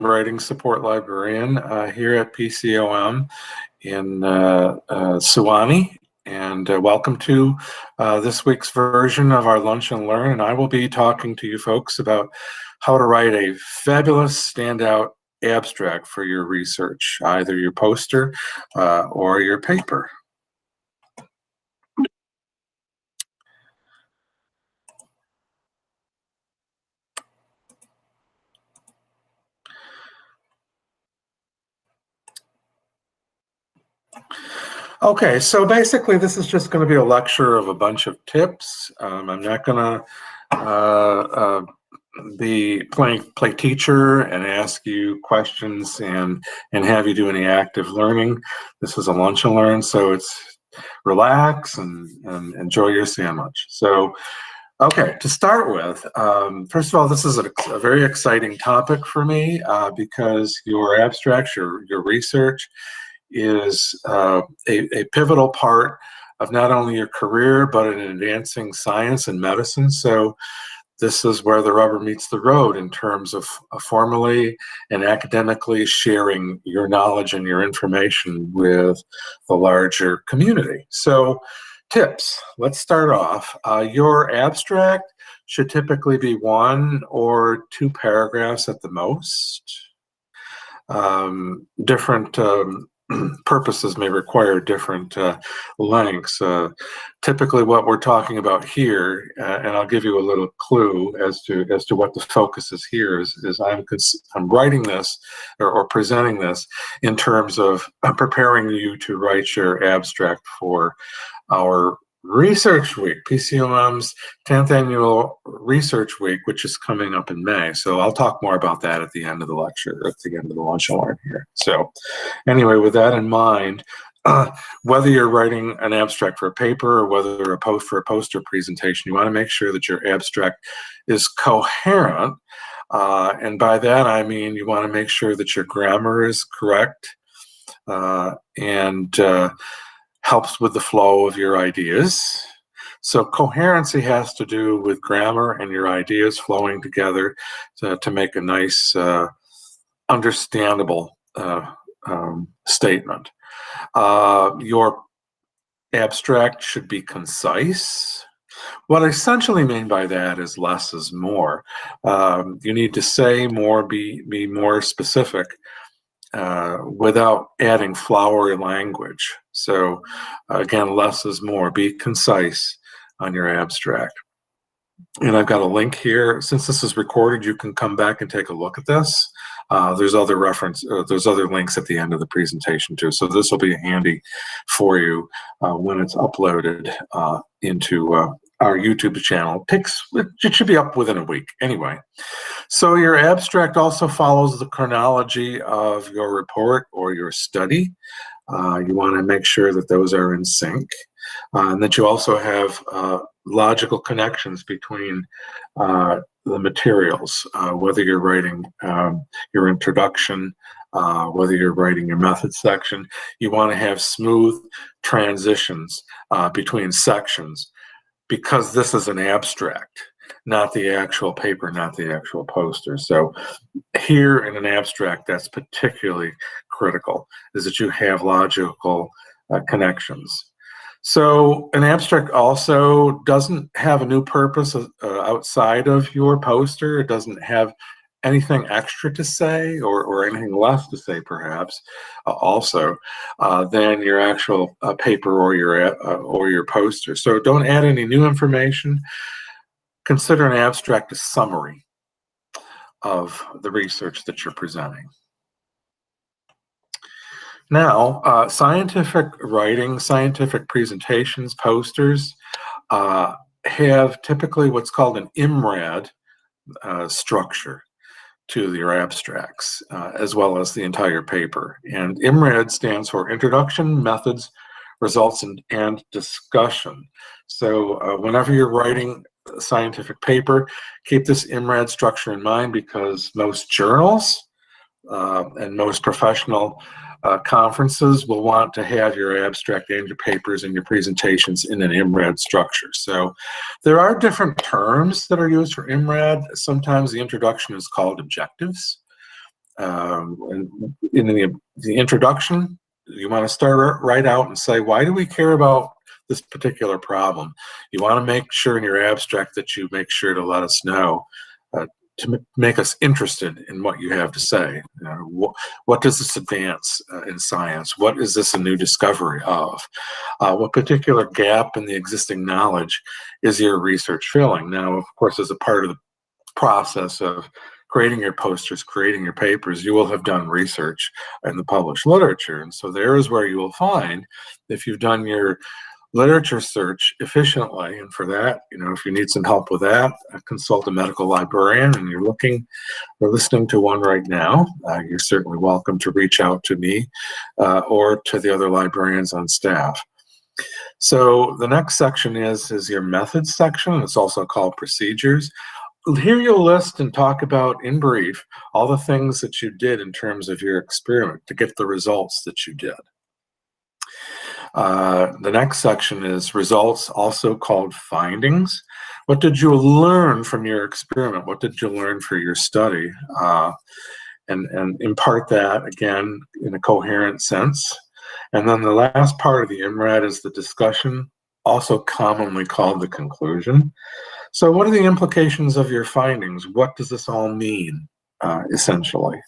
Writing Support Librarian here at PCOM in Suwannee, and welcome to this week's version of our Lunch and Learn. And I will be talking to you folks about how to write a fabulous standout abstract for your research, either your poster or your paper. Okay, so basically this is just going to be a lecture of a bunch of tips. I'm not going to play teacher and ask you questions and have you do any active learning. This is a lunch and learn, so it's relax and enjoy your sandwich. So, okay, to start with, first of all, this is a very exciting topic for me because your abstracts, your research is a pivotal part of not only your career, but in advancing science and medicine. So this is where the rubber meets the road in terms of formally and academically sharing your knowledge and your information with the larger community. So tips, let's start off. Your abstract should typically be 1 or 2 paragraphs at the most. Different purposes may require different lengths. Typically what we're talking about here, and I'll give you a little clue as to what the focus is here, is I'm writing this or presenting this in terms of preparing you to write your abstract for our Research Week, PCOM's 10th Annual Research Week, which is coming up in May. So I'll talk more about that at the end of the lecture, at the end of the lunch and learn here. So anyway, with that in mind, whether you're writing an abstract for a paper or whether for a poster presentation, you want to make sure that your abstract is coherent. And by that, I mean you want to make sure that your grammar is correct and helps with the flow of your ideas. So coherency has to do with grammar and your ideas flowing together to make a nice, understandable statement. Your abstract should be concise. What I essentially mean by that is less is more. You need to say more, be more specific, without adding flowery language. So again, less is more. Be concise on your abstract. And I've got a link here. Since this is recorded, you can come back and take a look at this. There's other links at the end of the presentation too. So this will be handy for you when it's uploaded into our YouTube channel. It should be up within a week anyway. So your abstract also follows the chronology of your report or your study. You want to make sure that those are in sync, and that you also have logical connections between the materials, whether you're writing your introduction, whether you're writing your method section. You want to have smooth transitions between sections, because this is an abstract, not the actual paper, not the actual poster. So here in an abstract, that's particularly critical, is that you have logical connections. So an abstract also doesn't have a new purpose outside of your poster. It doesn't have anything extra to say or anything less to say, perhaps, also than your actual paper or your poster. So don't add any new information. Consider an abstract a summary of the research that you're presenting. Now, scientific writing, scientific presentations, posters have typically what's called an Imrad structure to your abstracts, as well as the entire paper. And Imrad stands for Introduction, Methods, Results, and Discussion. So whenever you're writing a scientific paper, keep this Imrad structure in mind, because most journals and most professional conferences will want to have your abstract and your papers and your presentations in an Imrad structure. So there are different terms that are used for Imrad. Sometimes the introduction is called objectives. In the introduction, you want to start right out and say, why do we care about this particular problem? You want to make sure in your abstract that you make sure to let us know, to make us interested in what you have to say. What does this advance in science? What is this a new discovery of? What particular gap in the existing knowledge is your research filling? Now, of course, as a part of the process of creating your posters, creating your papers, you will have done research in the published literature. And so there is where you will find, if you've done your literature search efficiently, and for that, if you need some help with that, consult a medical librarian, and you're looking or listening to one right now, you're certainly welcome to reach out to me or to the other librarians on staff. So the next section is your methods section. It's also called procedures. Here you'll list and talk about, in brief, all the things that you did in terms of your experiment to get the results that you did. The next section is results, also called findings. What did you learn from your experiment? What did you learn for your study? And impart that, again, in a coherent sense. And then the last part of the Imrad is the discussion, also commonly called the conclusion. So what are the implications of your findings? What does this all mean, essentially?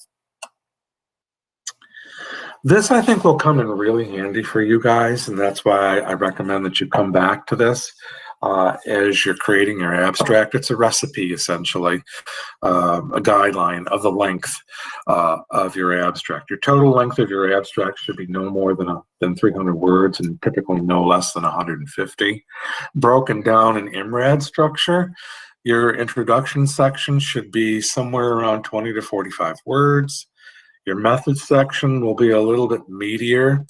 This, I think, will come in really handy for you guys, and that's why I recommend that you come back to this as you're creating your abstract. It's a recipe, essentially, a guideline of the length of your abstract. Your total length of your abstract should be no more than 300 words, and typically no less than 150. Broken down in Imrad structure, your introduction section should be somewhere around 20 to 45 words. Your methods section will be a little bit meatier,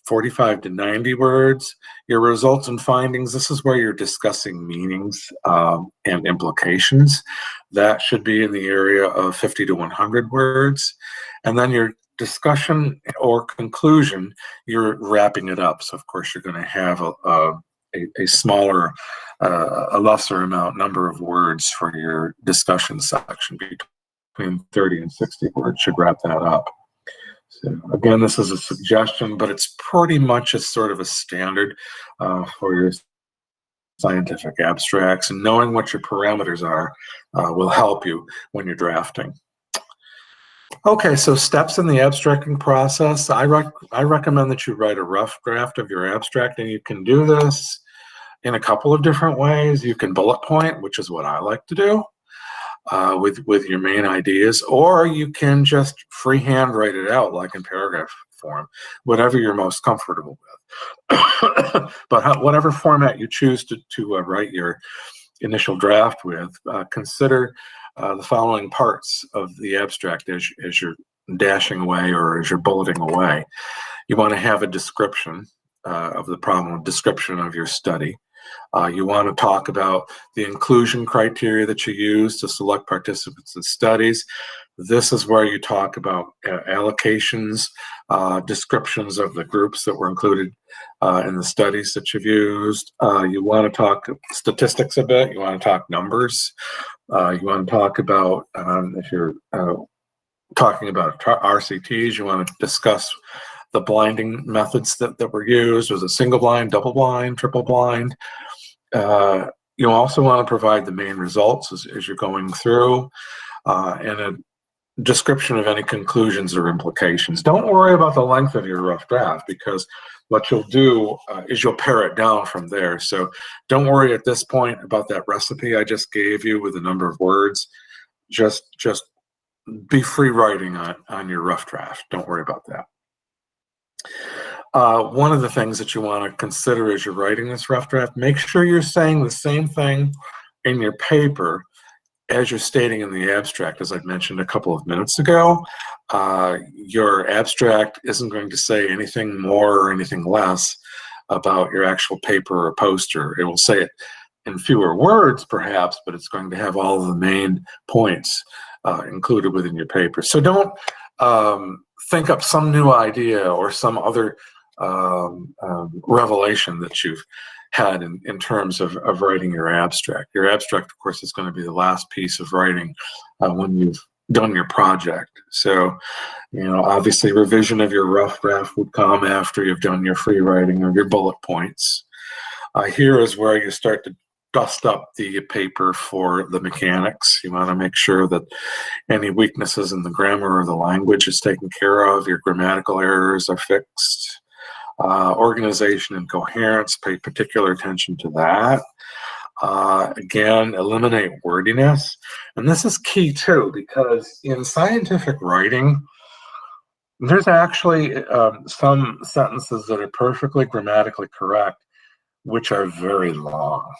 45 to 90 words. Your results and findings, this is where you're discussing meanings and implications. That should be in the area of 50 to 100 words. And then your discussion or conclusion, you're wrapping it up. So of course you're going to have a smaller, a lesser number of words for your discussion section. Between 30 and 60 words should wrap that up. So again, this is a suggestion, but it's pretty much a sort of a standard for your scientific abstracts, and knowing what your parameters are will help you when you're drafting. Okay, so steps in the abstracting process. I recommend that you write a rough draft of your abstract, and you can do this in a couple of different ways. You can bullet point, which is what I like to do. With your main ideas, or you can just freehand write it out like in paragraph form, whatever you're most comfortable with. But whatever format you choose to write your initial draft with, consider the following parts of the abstract as you're dashing away or as you're bulleting away. You want to have a description of the problem, a description of your study. You want to talk about the inclusion criteria that you use to select participants in studies. This is where you talk about allocations, descriptions of the groups that were included in the studies that you've used. You want to talk statistics a bit. You want to talk numbers. You want to talk about, if you're talking about RCTs, you want to discuss the blinding methods that were used. Was it single blind, double blind, triple blind? You also want to provide the main results as you're going through, and a description of any conclusions or implications. Don't worry about the length of your rough draft, because what you'll do is you'll pare it down from there. So don't worry at this point about that recipe I just gave you with a number of words. Just be free writing on your rough draft. Don't worry about that. One of the things that you want to consider as you're writing this rough draft, make sure you're saying the same thing in your paper as you're stating in the abstract. As I mentioned a couple of minutes ago, your abstract isn't going to say anything more or anything less about your actual paper or poster. It will say it in fewer words, perhaps, but it's going to have all of the main points included within your paper. So don't think up some new idea or some other revelation that you've had in terms of writing your abstract. Your abstract, of course, is going to be the last piece of writing when you've done your project. So, obviously revision of your rough draft would come after you've done your free writing or your bullet points. Here is where you start to dust up the paper for the mechanics. You want to make sure that any weaknesses in the grammar or the language is taken care of. Your grammatical errors are fixed. Organization and coherence, pay particular attention to that. Again, eliminate wordiness. And this is key too, because in scientific writing, there's actually some sentences that are perfectly grammatically correct, which are very long.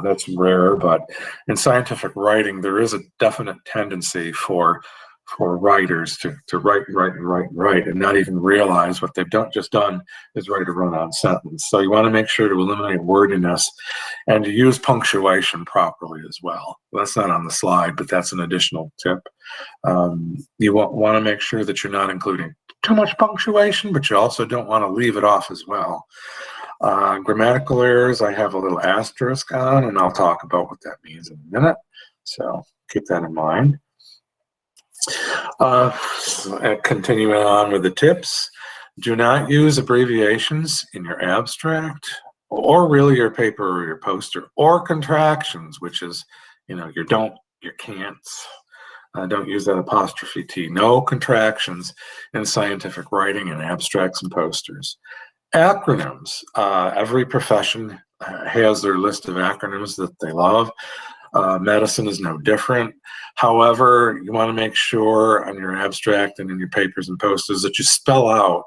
That's rare, but in scientific writing, there is a definite tendency for writers to write, and not even realize what they've just done is write a run-on sentence. So you want to make sure to eliminate wordiness and to use punctuation properly as well. That's not on the slide, but that's an additional tip. You want to make sure that you're not including too much punctuation, but you also don't want to leave it off as well. Grammatical errors, I have a little asterisk on, and I'll talk about what that means in a minute. So keep that in mind. Continuing on with the tips, do not use abbreviations in your abstract or really your paper or your poster, or contractions, which is, your don't, your can'ts. Don't use that apostrophe T. No contractions in scientific writing and abstracts and posters. Acronyms. Every profession has their list of acronyms that they love. Medicine is no different. However, you want to make sure on your abstract and in your papers and posters that you spell out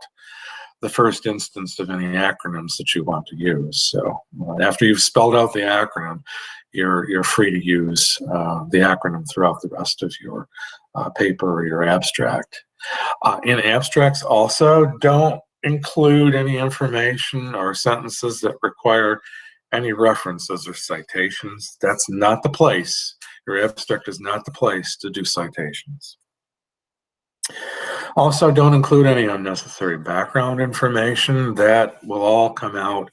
the first instance of any acronyms that you want to use. So after you've spelled out the acronym, you're free to use the acronym throughout the rest of your paper or your abstract. In abstracts also, don't include any information or sentences that require any references or citations. That's not the place. Your abstract is not the place to do citations. Also, don't include any unnecessary background information. That will all come out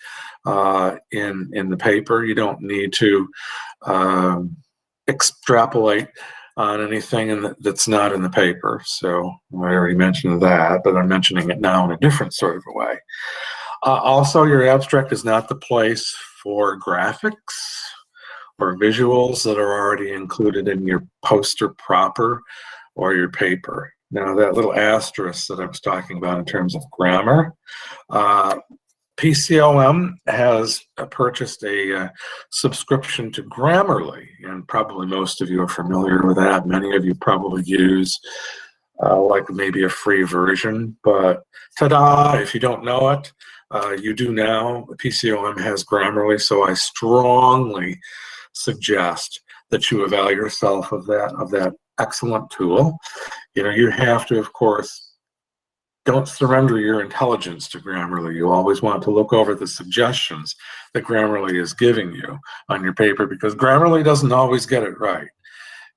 in the paper. You don't need to extrapolate on anything that's not in the paper. So I already mentioned that, but I'm mentioning it now in a different sort of a way. Also, your abstract is not the place for graphics or visuals that are already included in your poster proper or your paper. Now, that little asterisk that I was talking about in terms of grammar, PCOM has purchased a subscription to Grammarly, and probably most of you are familiar with that. Many of you probably use like maybe a free version, but ta-da, if you don't know it, you do now. PCOM has Grammarly, so I strongly suggest that you avail yourself of that excellent tool. You have to, of course, don't surrender your intelligence to Grammarly. You always want to look over the suggestions that Grammarly is giving you on your paper, because Grammarly doesn't always get it right.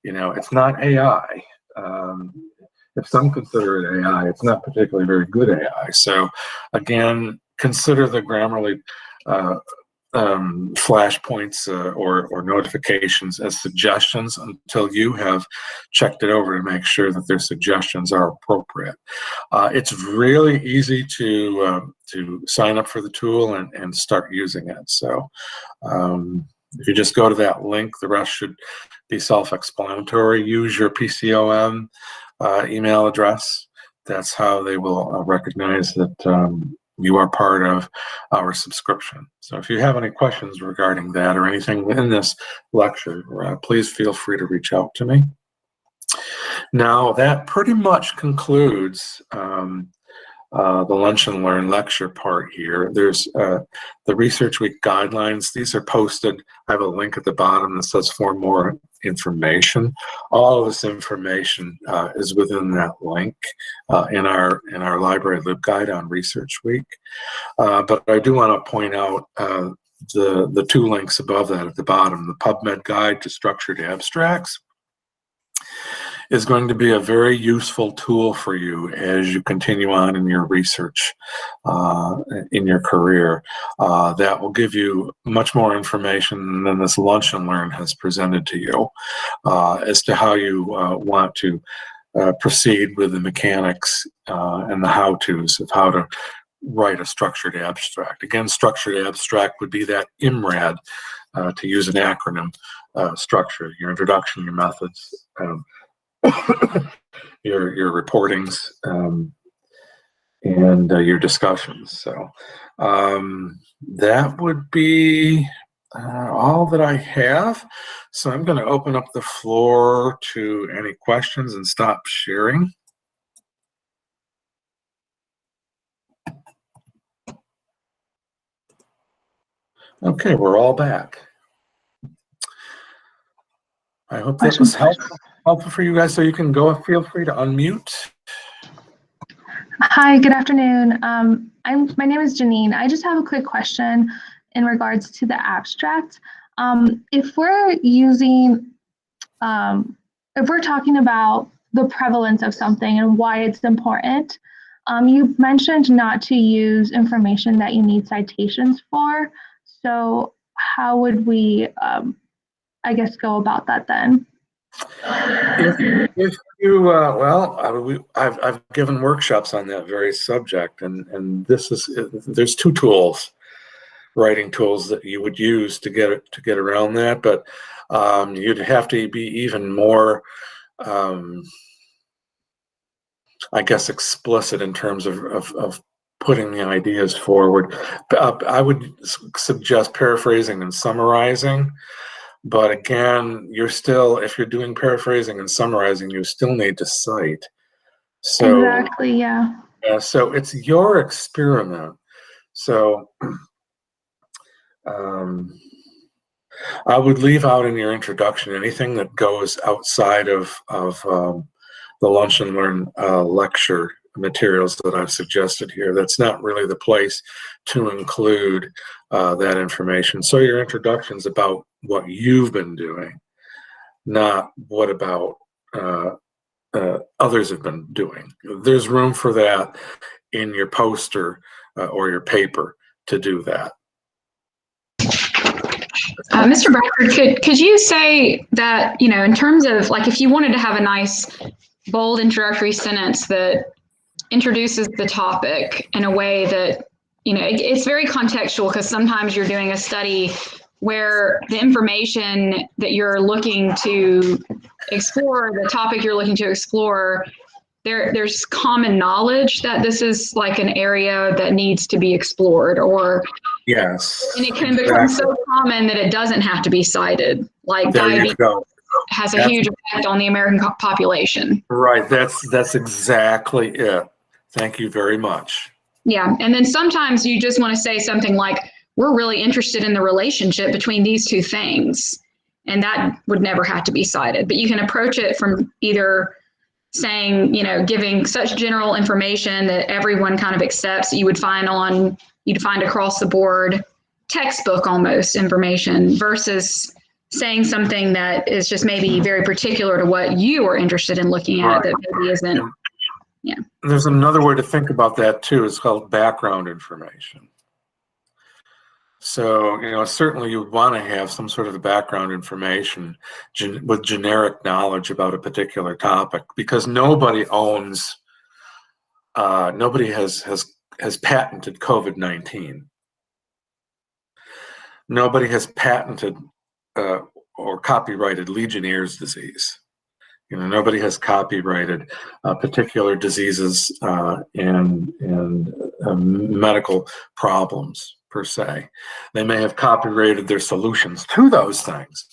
It's not AI. If some consider it AI, it's not particularly very good AI. So again, consider the Grammarly flashpoints or notifications as suggestions until you have checked it over to make sure that their suggestions are appropriate. It's really easy to sign up for the tool and start using it. So if you just go to that link, the rest should be self-explanatory. Use your PCOM email address. That's how they will recognize that you are part of our subscription. So if you have any questions regarding that or anything in this lecture, please feel free to reach out to me. Now, that pretty much concludes the Lunch and Learn lecture part here. There's the Research Week guidelines. These are posted. I have a link at the bottom that says for more information. All of this information is within that link in our library LibGuide on Research Week. But I do want to point out the two links above that at the bottom, the PubMed Guide to Structured Abstracts is going to be a very useful tool for you as you continue on in your research, in your career. That will give you much more information than this Lunch and Learn has presented to you as to how you want to proceed with the mechanics and the how-tos of how to write a structured abstract. Again, structured abstract would be that IMRAD, to use an acronym, structure, your introduction, your methods, your reportings, and your discussions. So that would be all that I have. So I'm going to open up the floor to any questions and stop sharing. Okay, we're all back. I hope that was helpful for you guys. So you can go, feel free to unmute. Hi, good afternoon. My name is Janine. I just have a quick question in regards to the abstract. If we're using, if we're talking about the prevalence of something and why it's important, you mentioned not to use information that you need citations for. So how would we, I guess, go about that then? If you, well, I've given workshops on that very subject, and there's two tools, writing tools that you would use to get around that, but you'd have to be even more, I guess, explicit in terms of putting the ideas forward. I would suggest paraphrasing and summarizing. But again, you're still, if you're doing paraphrasing and summarizing, you still need to cite. So, exactly, yeah. So it's your experiment. So I would leave out in your introduction anything that goes outside of the Lunch and Learn lecture materials that I've suggested here. That's not really the place to include that information. So your introduction's about what you've been doing, not what about others have been doing. There's room for that in your poster or your paper to do that. Mr. Bradford, could you say that, you know, in terms of, like, if you wanted to have a nice, bold introductory sentence that introduces the topic in a way that, you know, it's very contextual, because sometimes you're doing a study where the information that you're looking to explore, the topic you're looking to explore, there's common knowledge that this is like an area that needs to be explored, or yes, and it can become so common that it doesn't have to be cited. Like diabetes has a huge effect on the American population. Right, that's exactly it. Thank you very much. Yeah, and then sometimes you just want to say something like, we're really interested in the relationship between these two things, and that would never have to be cited. But you can approach it from either saying, you know, giving such general information that everyone kind of accepts, that you'd find across the board textbook almost information, versus saying something that is just maybe very particular to what you are interested in looking at, that maybe isn't. Yeah. There's another way to think about that too. It's called background information. So, you know, certainly you would want to have some sort of background information with generic knowledge about a particular topic, because nobody owns, nobody has patented COVID-19. Nobody has patented or copyrighted Legionnaire's disease. You know, nobody has copyrighted particular diseases and medical problems per se. They may have copyrighted their solutions to those things,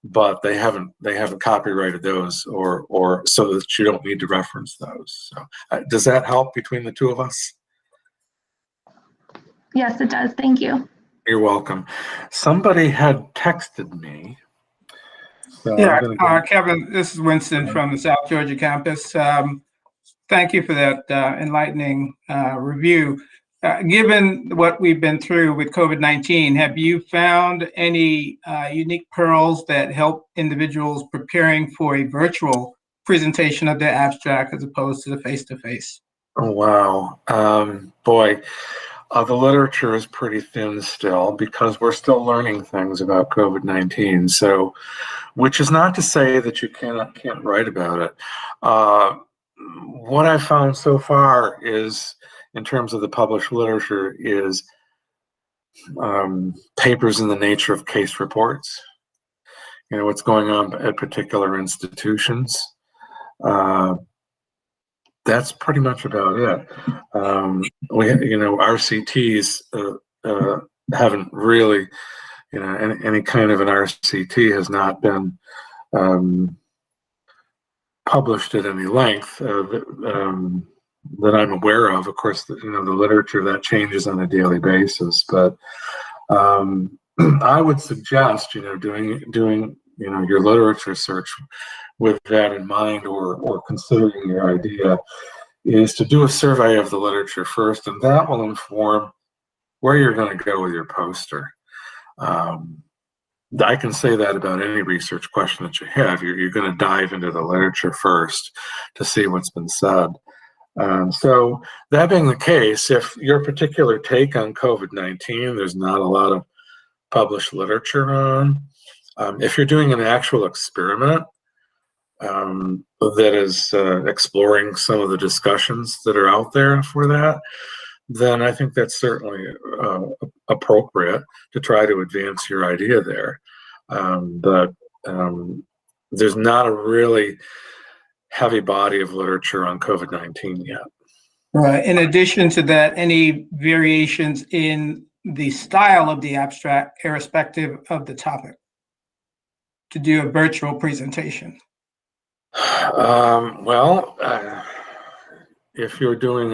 but they haven't copyrighted those, or so that you don't need to reference those. So, does that help between the two of us? Yes, it does. Thank you. You're welcome. Somebody had texted me. So yeah, Kevin, this is Winston from the South Georgia campus. Thank you for that enlightening review. Given what we've been through with COVID-19, have you found any unique pearls that help individuals preparing for a virtual presentation of the abstract as opposed to the face-to-face? Oh, wow. Boy, the literature is pretty thin still because we're still learning things about COVID-19. So, which is not to say that you can't write about it. What I've found so far is, in terms of the published literature, is papers in the nature of case reports. You know, what's going on at particular institutions. That's pretty much about it. RCTs haven't really, any kind of an RCT has not been published at any length that I'm aware of. Of course, the literature that changes on a daily basis, but I would suggest, doing your literature search with that in mind, or considering your idea, is to do a survey of the literature first, and that will inform where you're going to go with your poster. I can say that about any research question that you have. You're going to dive into the literature first to see what's been said. So that being the case, if your particular take on COVID-19, there's not a lot of published literature on, if you're doing an actual experiment that is exploring some of the discussions that are out there for that, then I think that's certainly appropriate to try to advance your idea there. But there's not a really heavy body of literature on COVID-19 yet. Right. In addition to that, any variations in the style of the abstract, irrespective of the topic, to do a virtual presentation? If you're doing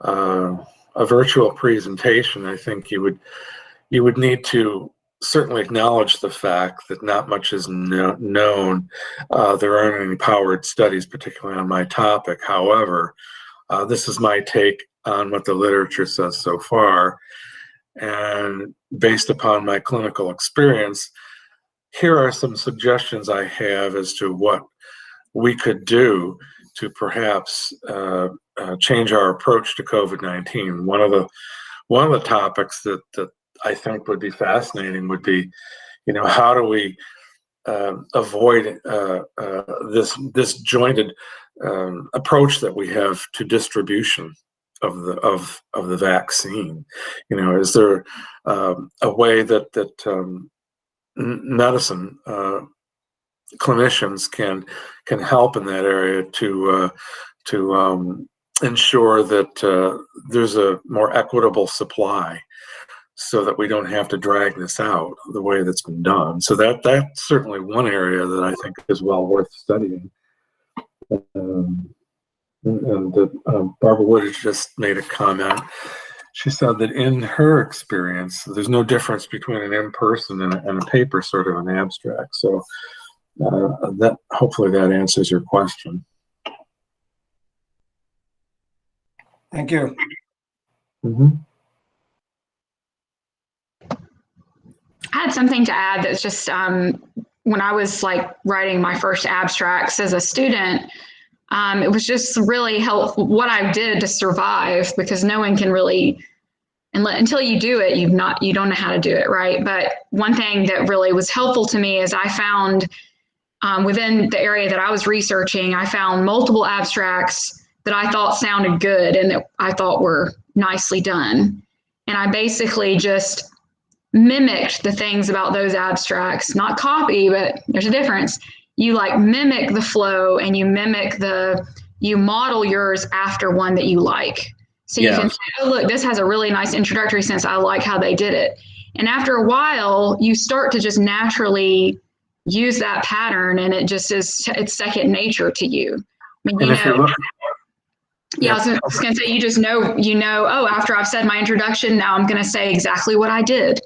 a virtual presentation, I think you would need to certainly acknowledge the fact that not much is known. There aren't any powered studies, particularly on my topic. However, this is my take on what the literature says so far. And based upon my clinical experience, here are some suggestions I have as to what we could do to perhaps change our approach to COVID-19. One of the topics that I think would be fascinating would be, how do we avoid this jointed approach that we have to distribution of the vaccine? Is there a way that medicine clinicians can help in that area to ensure that there's a more equitable supply, so that we don't have to drag this out the way that's been done? So that's certainly one area that I think is well worth studying. Barbara Wood has just made a comment. She said that in her experience, there's no difference between an in-person and a paper sort of an abstract. So that hopefully that answers your question. Thank you. Mm-hmm. I had something to add that's just when I was writing my first abstracts as a student, it was just really helpful what I did to survive, because no one can really, until you do it, you don't know how to do it, right? But one thing that really was helpful to me is I found within the area that I was researching, I found multiple abstracts that I thought sounded good and that I thought were nicely done. And I basically just mimicked the things about those abstracts, not copy, but there's a difference. You mimic the flow, and you model yours after one that you like. So you can say, oh, look, this has a really nice introductory sense. I like how they did it. And after a while, you start to just naturally use that pattern, and it just it's second nature to you. I mean, I was going to say, you just know, oh, after I've said my introduction, now I'm going to say exactly what I did.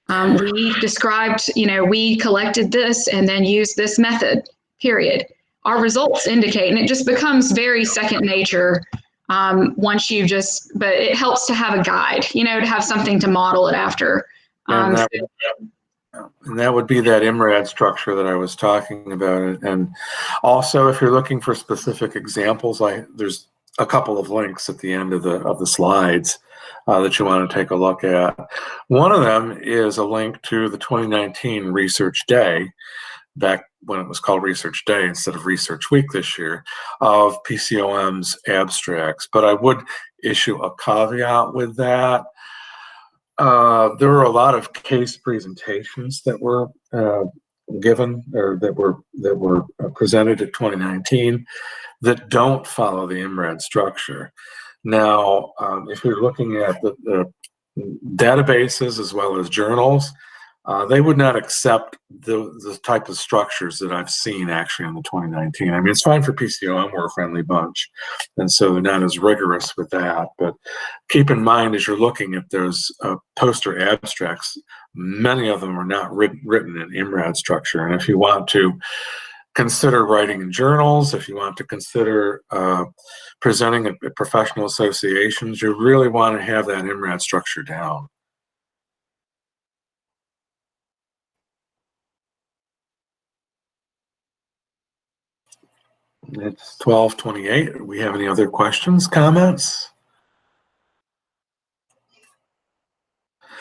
We described, we collected this and then used this method, period. Our results indicate, and it just becomes very second nature once but it helps to have a guide, to have something to model it after. And that would be that Imrad structure that I was talking about. And also, if you're looking for specific examples, there's a couple of links at the end of the slides that you want to take a look at. One of them is a link to the 2019 Research Day, back when it was called Research Day instead of Research Week this year, of PCOM's abstracts. But I would issue a caveat with that. There were a lot of case presentations that were given or that were presented at 2019 that don't follow the Imrad structure. Now, if you're looking at the databases as well as journals, they would not accept the type of structures that I've seen actually in the 2019. I mean, it's fine for PCOM, we're a friendly bunch, and so they're not as rigorous with that. But keep in mind, as you're looking at those poster abstracts, many of them are not written in Imrad structure. And if you want to consider writing in journals, if you want to consider presenting at professional associations, you really want to have that Imrad structure down. It's 12:28. Do we have any other questions, comments?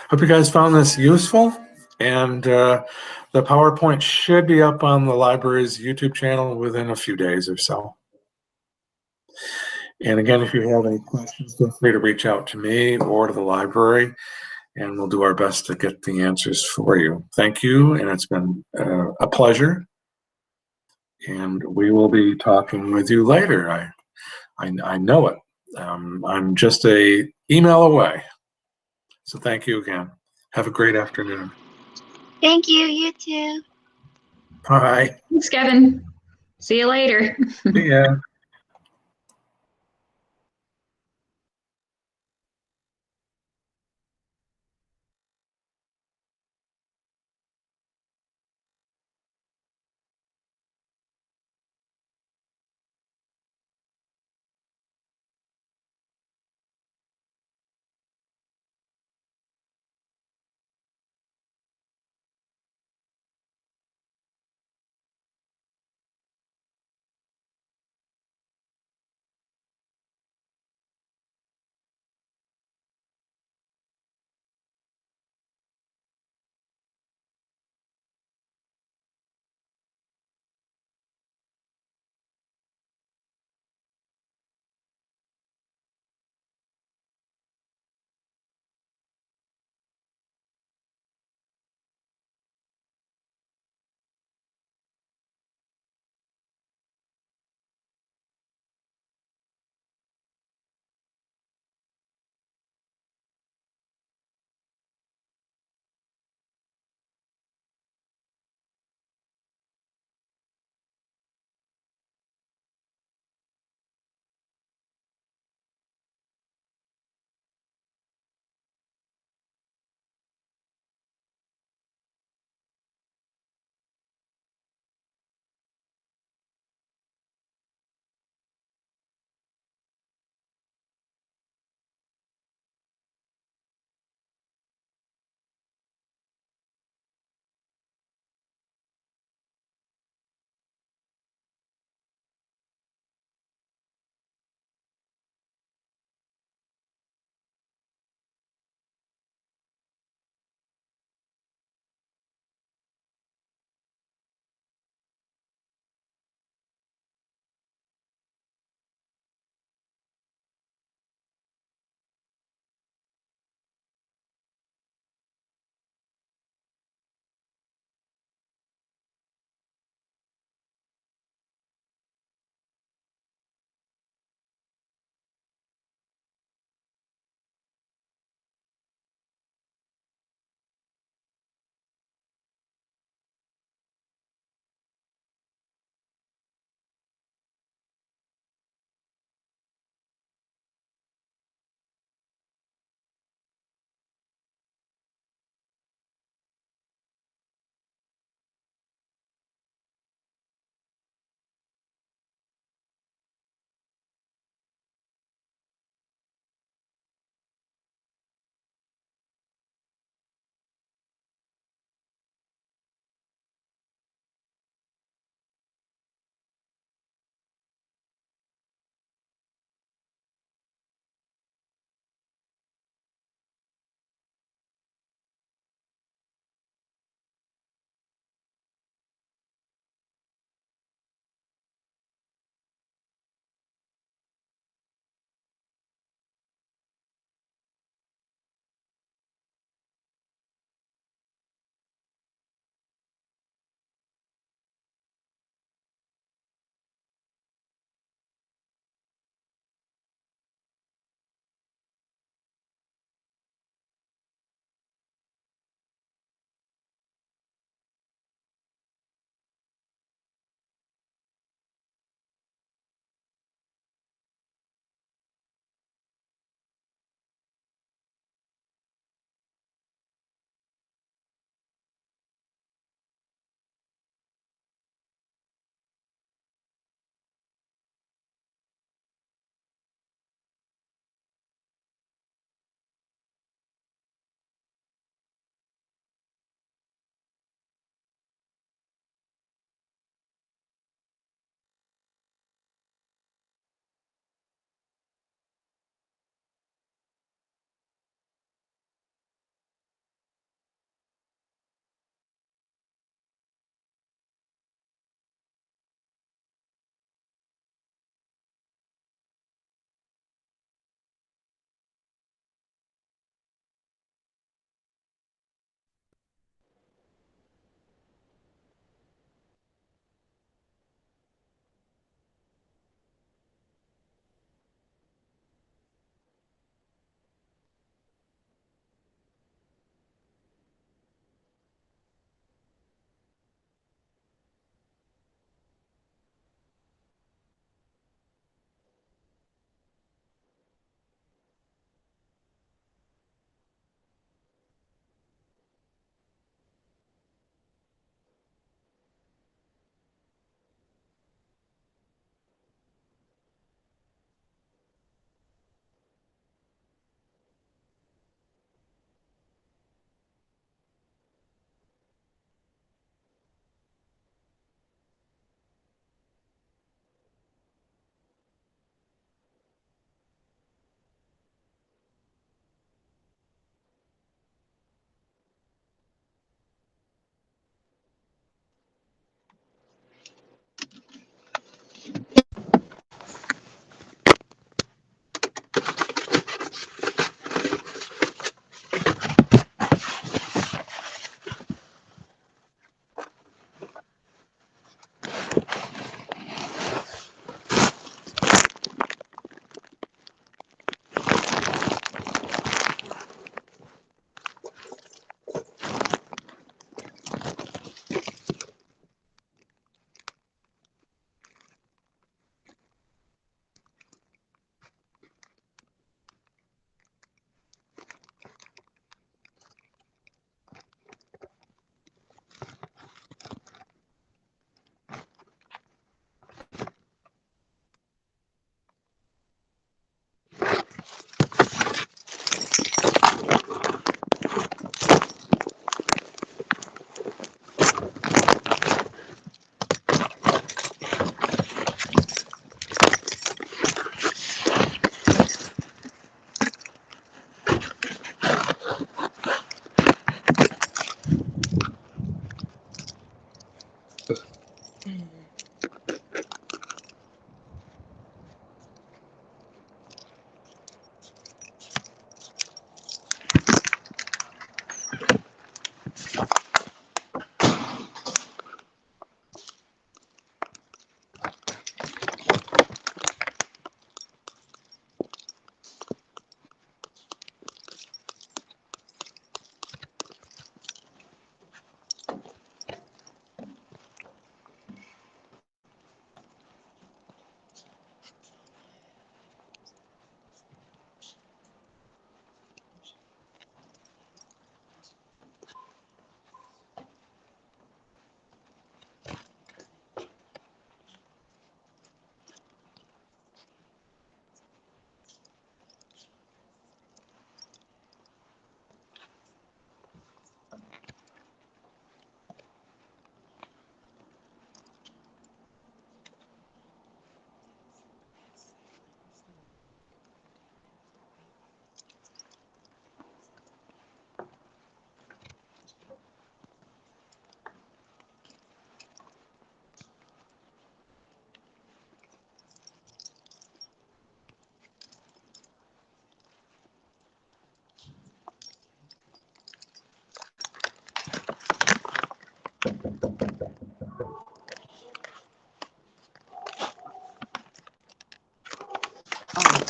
Hope you guys found this useful. And the PowerPoint should be up on the library's YouTube channel within a few days or so. And again, if you have any questions, feel free to reach out to me or to the library, and we'll do our best to get the answers for you. Thank you, and it's been a pleasure. And we will be talking with you later. I know it. I'm just an email away. So thank you again. Have a great afternoon. Thank you. You too. Bye. Thanks, Kevin. See you later. See ya.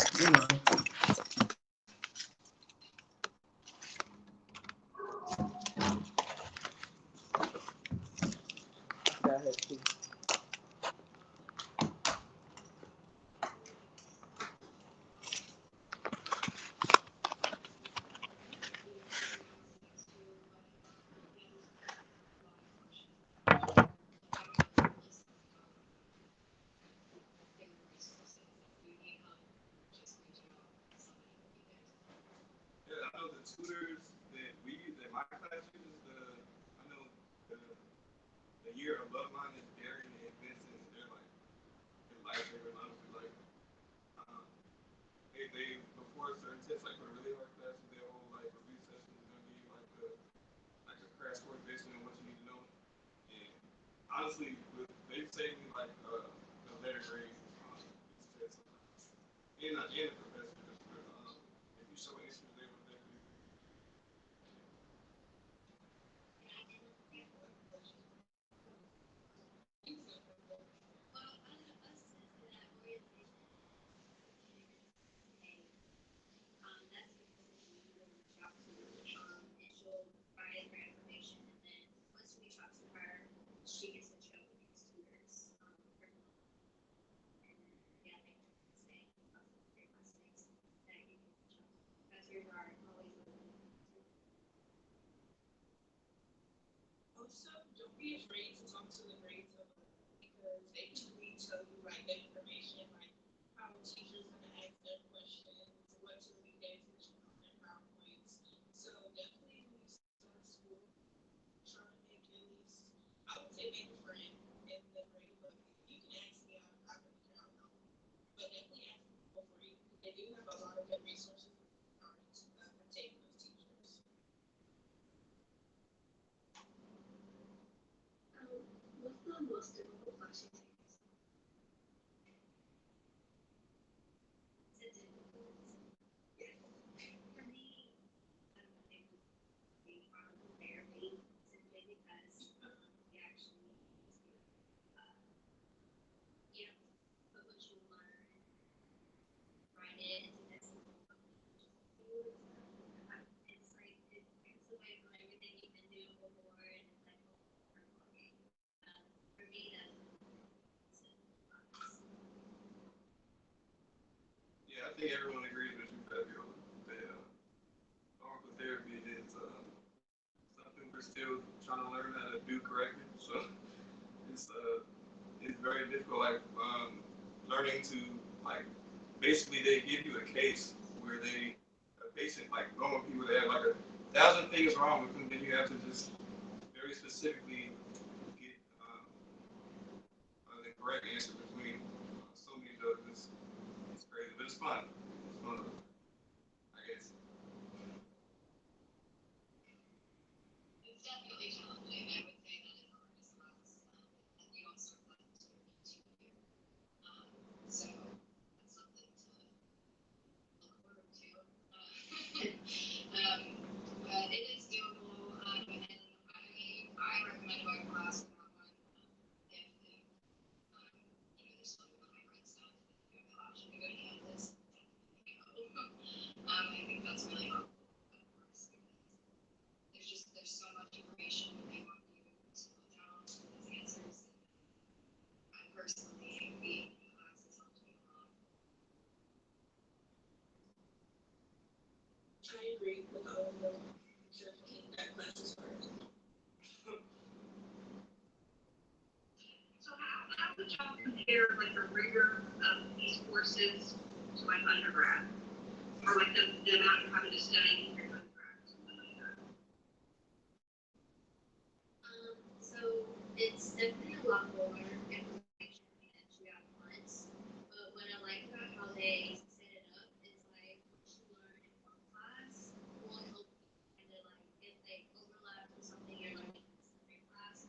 Go ahead, Steve. Yeah, I know the tutors that we use at my class uses I know the year above mine is Darren and Vincent. They're like, they're lifesavers, honestly. Like, um, they before certain tests, like for the really hard classes, their whole like review session is gonna be like a crash course based on what you need to know. And honestly, they've saved me like a better grade on these tests. And a professor, just if you show interest, they will definitely. Also, don't be afraid to talk to the grades of because they can really tell you like that information, like how teachers gonna ask their questions, what to really pay attention on their PowerPoints. So definitely when you start school, try to make at least I would say make a friend in the grade book. You can ask me, I really don't know. But definitely ask people for you. They do have a lot of good resources to take those teachers. What's the most difficult class you take? Is it difficult? Yeah. For me, I don't think we are therapy simply because we actually you know, put what you learn, write it, and that's it's like it takes away from everything you've been doing before, and it's like overwhelming. For me, that's Yeah, I think everyone agrees with you, Fabio. That pharmacotherapy is something we're still trying to learn how to do correctly. So it's very difficult. Like learning to like basically they give you a case where a patient like normal people that have like 1,000 things wrong with them, then you have to just very specifically get the correct answer between so many drugs. It's crazy, but it's fun. It's fun, I guess. it's definitely challenging. I would say that is the hardest class. You don't start that until you're in 2 year. So that's something to look forward to. But it is doable, and I recommend going to class with that one if you know they're still doing the hybrid stuff. If you have the option to go to campus, definitely go. I think that's really helpful, of course, because there's so much information that they want you to put down as answers. I personally being in class has helped me a lot. I agree with all of them. Definitely that class is hard. So how would y'all compare like the rigor of these courses to like undergrad? Or like the amount of having to study in your undergrad or something like that? So it's definitely a lot more information that you at once. But what I like about how they set it up is like what you learn in one class will help you kind of like if they overlap with something you're learning in a separate class.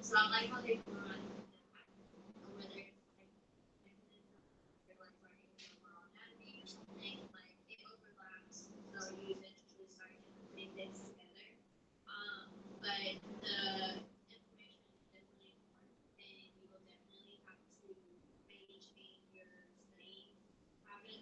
So I like how they run whether it's like you're like learning overall anatomy or something, like it overlaps. So you eventually start putting things together. But the information is definitely important, and you will definitely have to maintain your studying habits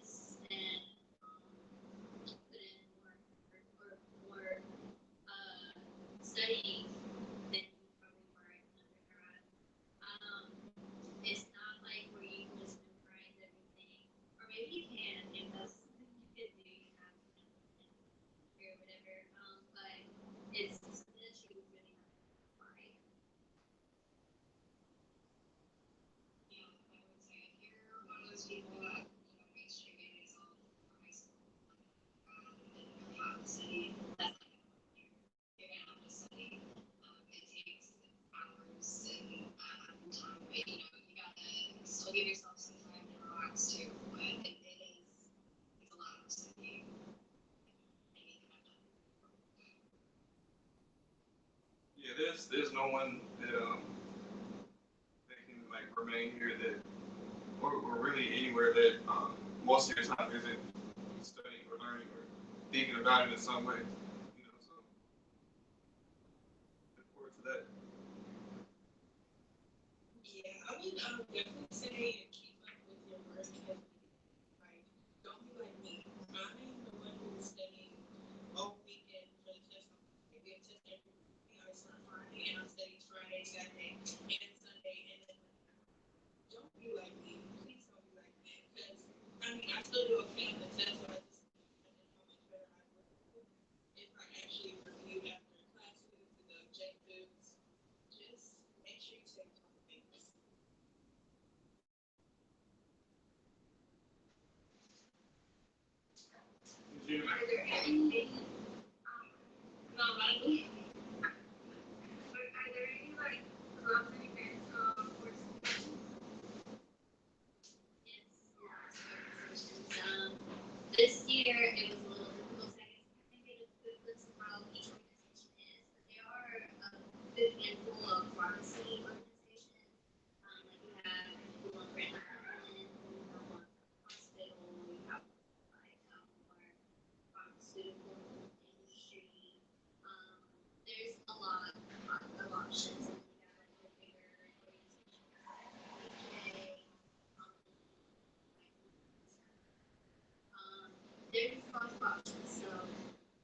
there's no one that that can like remain here that or really anywhere that most of your time isn't studying or learning or thinking about it in some way. You know, so look forward to that. Yeah, I would definitely say keep up with your work and like don't be like me. I'm the one who was studying all weekend for the test. Maybe a test every I start Friday and I studied Friday, Saturday, and Sunday, and then don't be like me. Please don't be like me because I mean I still do okay on the test, but I just how much better I would if I actually reviewed after classes and the objectives. Just make sure you take time things. Are there any non-money? Are there any like clubs and events for students? Yes, last organizations. This year it was a little difficult. So I guess I can get a good list of how each organization is, but there are a good handful of pharmacy organizations. Like you have one for Librarian, you have one for hospital, you have like more pharmaceutical industry. There's a lot of options. And you got like the bigger organizations like HA, there's lots of options. So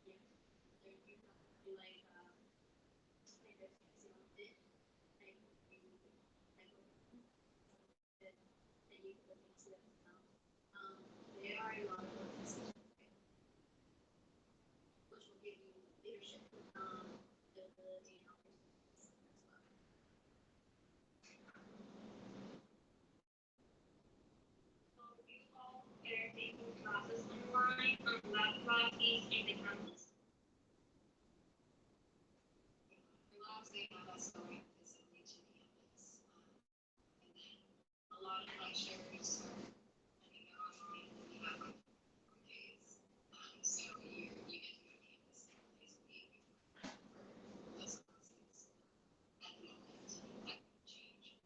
yeah, there you have to do like there's PCOM fit, like maybe like then you can look into that as well. There are a lot of organizations which will give you leadership, ability, and opportunities as well. So you all are taking classes online on laptop using the campus. We love seeing how that's going because of reaching campus. And then a lot of lectures are coming online and we have like 4 days. So you get to go to campus 4 days a week for those classes. At the moment, that could change.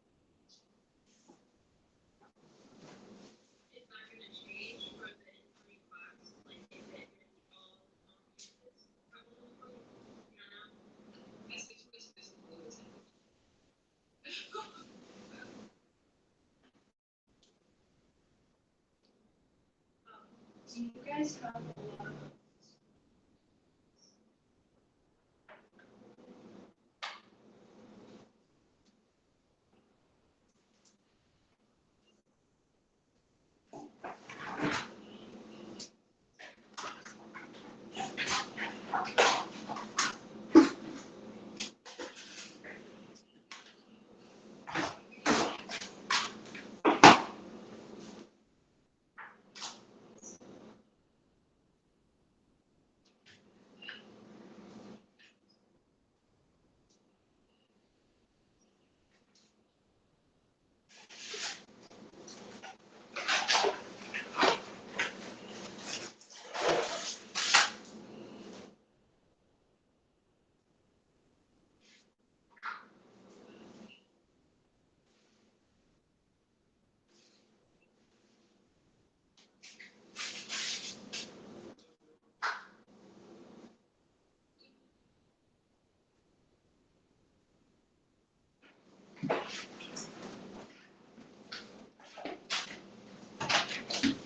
It's not going to change for the incoming class. Like, is it going to be all on campus? Probably. Yeah. That's which is fluid. Do you guys have a lot of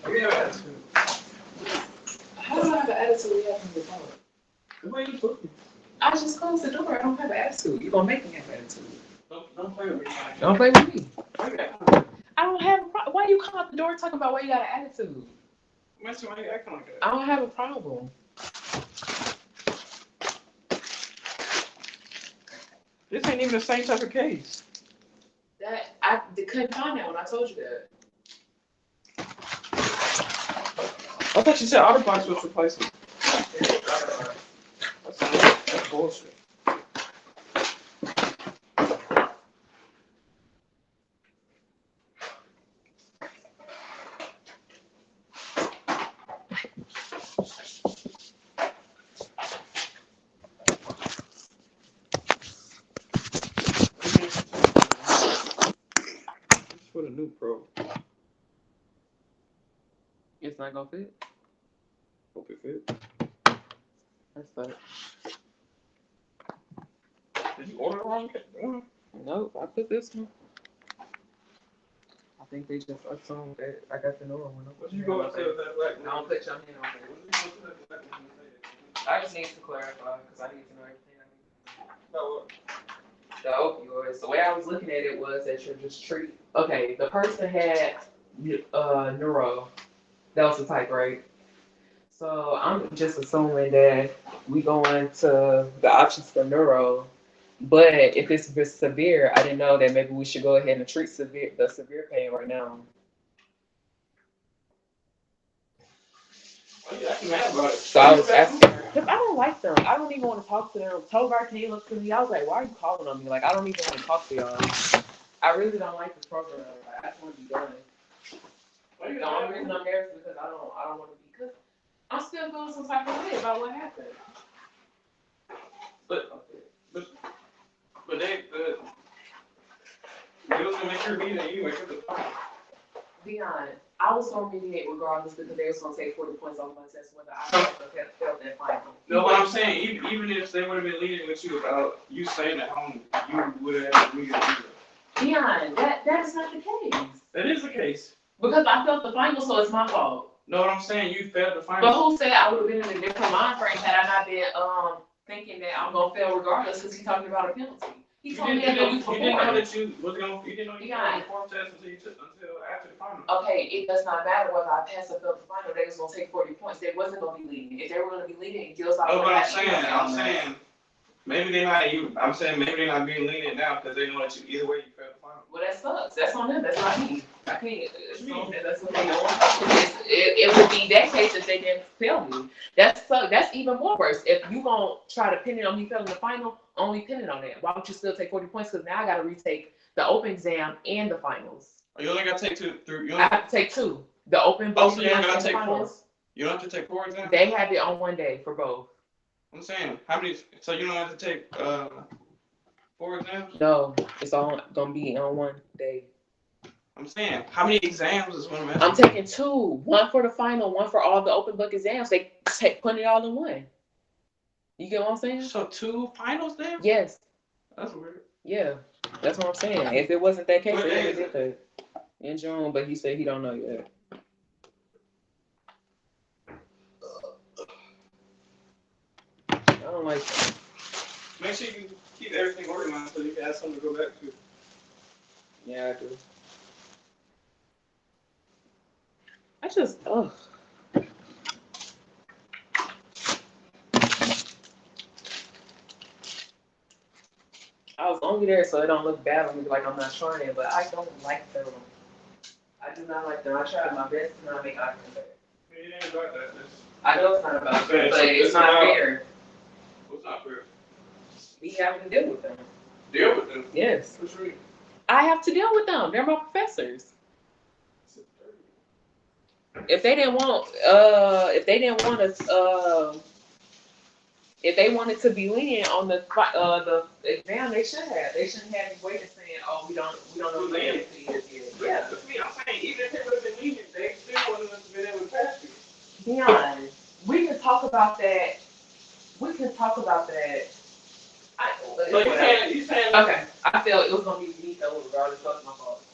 We have attitude. How do I have an attitude? We have the door. The way you put me. I just closed the door. I don't have an attitude. You're gonna make me have attitude. Don't play with me. Don't play with me. I don't have a problem. Why you come out the door talking about why you got an attitude? Why you acting like that? I don't have a problem. This ain't even the same type of case. That I couldn't find that when I told you that. I thought you said Otterbox was replacing. That's bullshit. new pro. It's not gonna fit. Hope it fit. That's fine. Did you order the wrong one? Nope, I put this one. I think they just assumed that I got the newer one. What you going to say with that black one? Don't put your hand on it. What you going to say with that black one? I just need to clarify because I need to know everything I About what? need. The opioids. The way I was looking at it was that you're just treat. Okay, the person had neuro. That was the type, right? So I'm just assuming that we go into the options for neuro. But if it's severe, I didn't know that maybe we should go ahead and treat the severe pain right now. Why you acting mad about it? So I was asking her, because I don't like them. I don't even want to talk to them. Tovar came up to me. I was like, why are you calling on me? Like, I don't even want to talk to y'all. I really don't like this program. Like, I just want to be done. The only reason I'm there is because I don't want to be, because I'm still feeling some type of way about what happened. But they was gonna make sure meeting anyway. Dion, I was going to mediate regardless because they was going to take 40 points off my test whether I failed that final. No, what I'm saying, even if they would have been leading with you about you staying at home, you would have had to meet either. Dion, that is not the case. That is the case. Because I failed the final, so it's my fault. No, what I'm saying, you failed the final. But who said I would have been in a different mind frame had I not been thinking that I'm going to fail regardless because he's talking about a penalty. He told me that the week before. You didn't know that you was going to, you didn't know you Yeah. had the form test until after the final. Okay, it does not matter whether I pass or fail the final. They was going to take 40 points. They wasn't going to be leading. If they were going to be leading, it feels like. Oh, but I'm saying, maybe they're not. I'm saying maybe they're not being lenient now because they know that you either way you failed the final. Well, that sucks. That's on them. That's not me. I can't assume that that's what they doing. It would be that case if they didn't fail me. That's even more worse. If you gonna try to pin it on me failing the final, only pin it on that. Why would you still take 40 points? Because now I got to retake the open exam and the finals. Oh, you only got to take two. I have to take two. The open book so you don't exam got and to the take finals. 4. You don't have to take 4 exams. They have it on one day for both. I'm saying, how many? So you don't have to take 4 exams? No, it's all gonna be on one day. I'm saying, how many exams is one of I'm taking 2. One for the final, one for all the open book exams. They put it all in one. You get what I'm saying? So 2 finals there? Yes. That's weird. Yeah, that's what I'm saying. If it wasn't that case, What they day would is have did that in June. But he said he don't know yet. I don't like that. Make sure you can keep everything organized so you can have something to go back to. Yeah, I do. I just, ugh. I was only there so it don't look bad on me like I'm not trying, but I don't like them. I do not like them. I tried my best to not make eye contact. Yeah, ain't about that. I know it's not about that, Okay, but so it's it's not about- fair. What's not fair? Me having to deal with them. Deal with them. Yes. What's real? I have to deal with them. They're my professors. If they didn't want, if they wanted to be lenient on the exam, they should have. They shouldn't have me waiting saying, "Oh, we don't know the leniency is here." Yeah. That's me. I'm saying, even if they would have been lenient, they still wouldn't have been able to pass you. Dion, we can talk about that. We can talk about that. So you saying? Okay, I feel it was gonna be me though, regardless. That's my fault.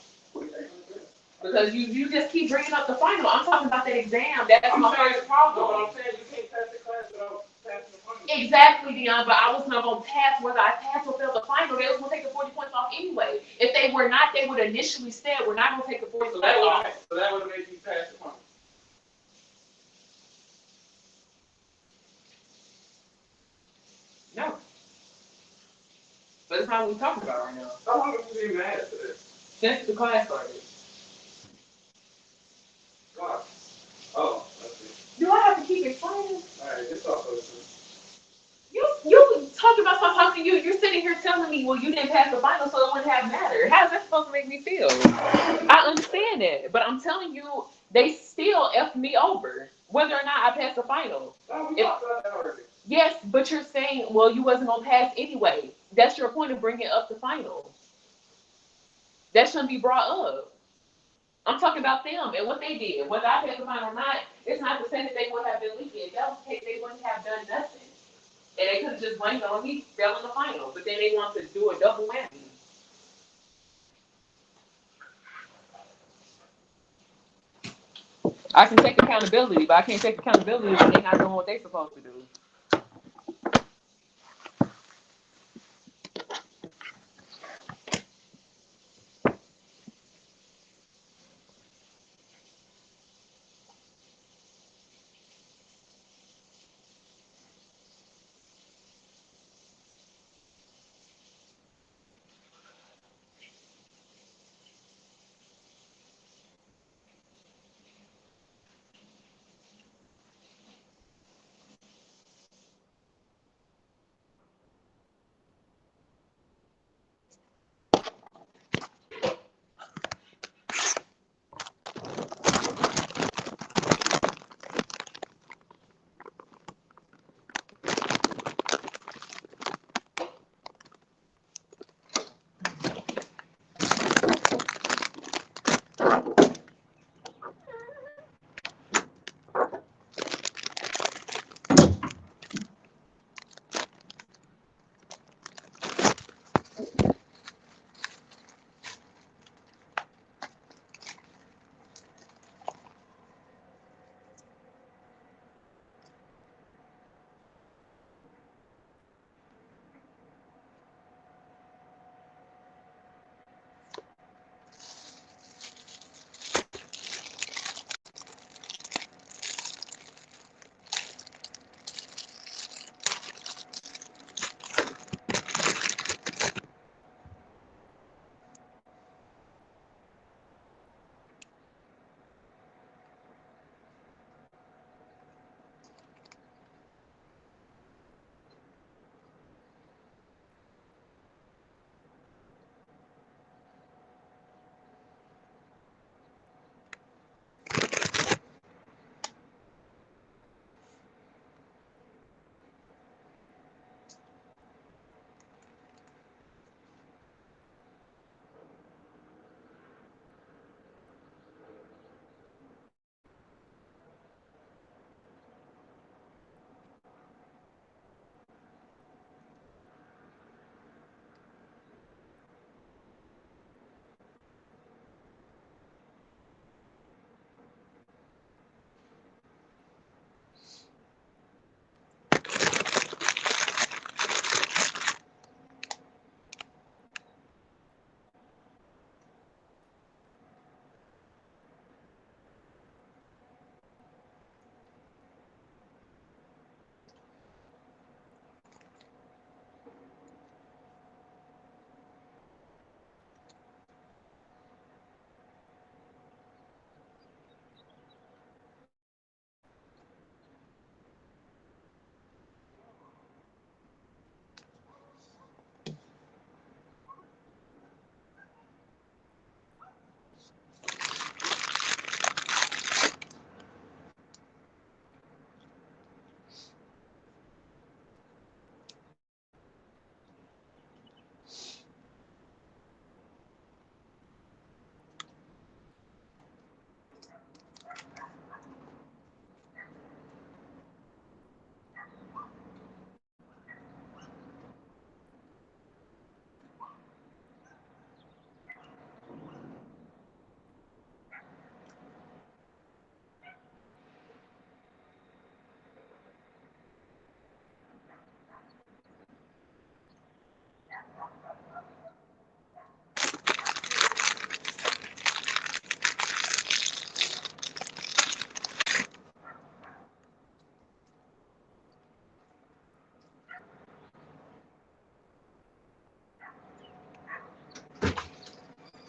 Because you just keep bringing up the final. I'm talking about that exam. That's my first problem. No, I'm saying you can't pass the class without passing the final. Exactly, Dion, but I was not going to pass whether I pass or fail the final. They was going to take the 40 points off anyway. If they were not, they would initially said, we're not going to take the 40 So points off. that would have made you pass the final. No. But it's not what we're talking about right now. How long have you been mad at this? Since the class started. God. Oh, let's see. Do I have to keep explaining? Alright, it's also You talking about something talking to you. You're sitting here telling me, well, you didn't pass the final, so it wouldn't have mattered. How is that supposed to make me feel? I understand it, but I'm telling you, they still effed me over, whether or not I passed the final. Oh, we talked about that already. Yes, but you're saying, well, you wasn't gonna pass anyway. That's your point of bringing up the final. That shouldn't be brought up. I'm talking about them and what they did. Whether I paid the fine or not, it's not the same that they would have been leaking. If that was the case, they wouldn't have done nothing. And they could have just blamed on me failing the final. But then they want to do a double whammy. I can take accountability, but I can't take accountability when they're not doing what they're supposed to do.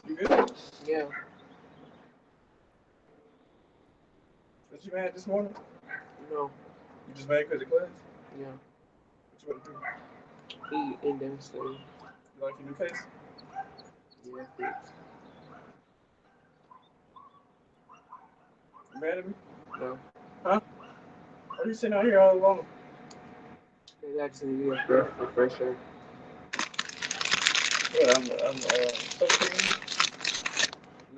You good? Yeah. What you mad this morning? No. You just mad because of class? Yeah. What you want to do? He in there study. You like your new case? Yeah, thanks. You mad at me? No. Huh? Why are you sitting out here all alone? Maybe I just need to get a refresher. Yeah, I'm 13.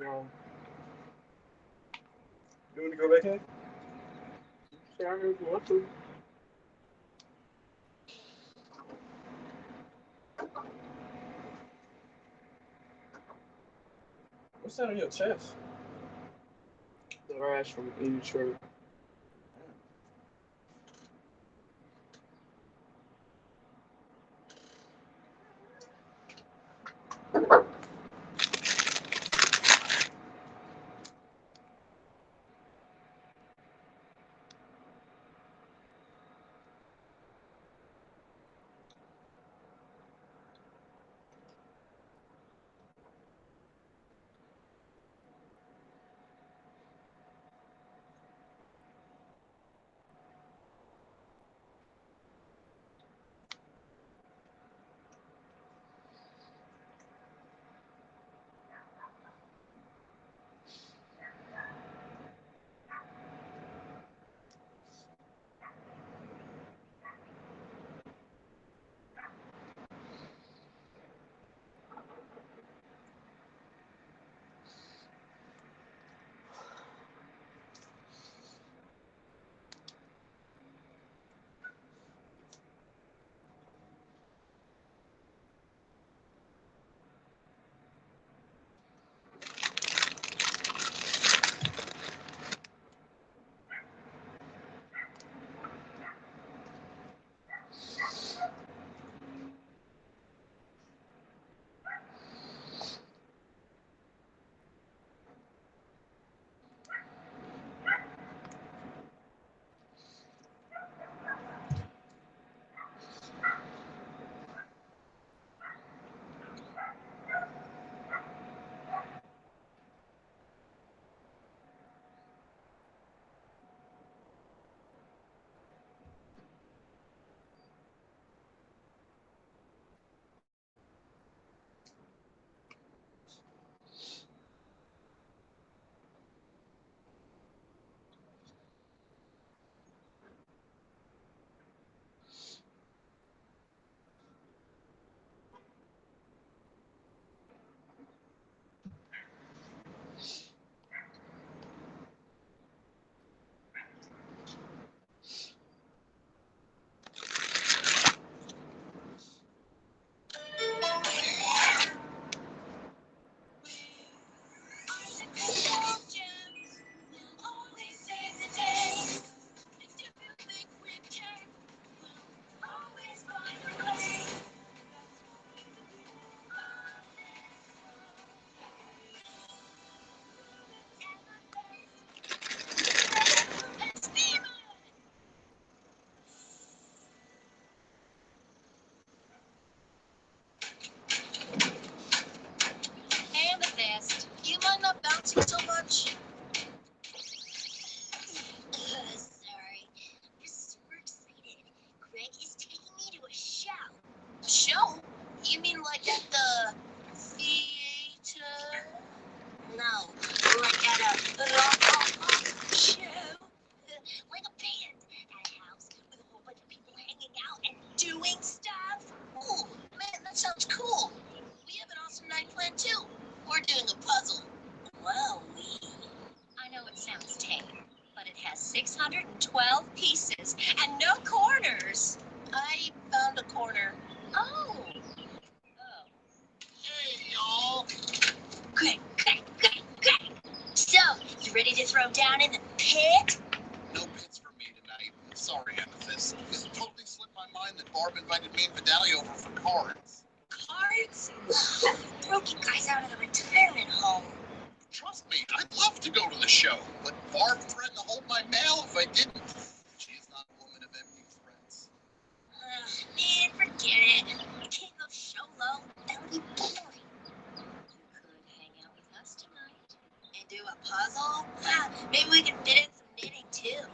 No. You want to go back in? Sorry, if you want to. What's that on your chest? The rash from eating shrimp. Amethyst, you mind not bouncing so much? Sorry. I'm super excited. Greg is taking me to a show. A show? You mean like at the theater? No, like at a show. Like a band at a house with a whole bunch of people hanging out and doing stuff. Ooh, man, that sounds cool. We have an awesome night planned too. We're doing a puzzle. Well, I know it sounds tame, but it has 612 pieces and no corners. I found a corner. Oh. Hey, y'all. Great. So, you ready to throw down in the pit? No pits for me tonight. Sorry, Amethyst. It totally slipped my mind that Barb invited me and Vidalia over for cards. Cards? Broke you guys out of the retirement home. Trust me, I'd love to go to the show, but Barb threatened to hold my mail if I didn't. She is not a woman of empty threats. Man, forget it. You can't go solo. That would be boring. You could hang out with us tonight. And do a puzzle? Maybe we can fit in some knitting too.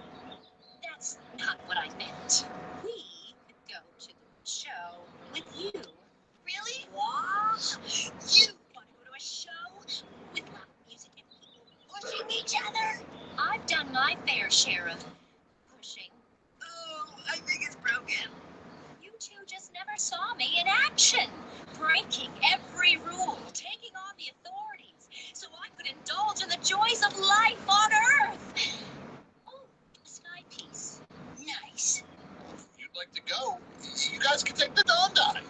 That's not what I meant. We could go to the show with you. Really? What? You want to go to a show with loud music and people pushing each other? I've done my fair share of guys can take the Dondai.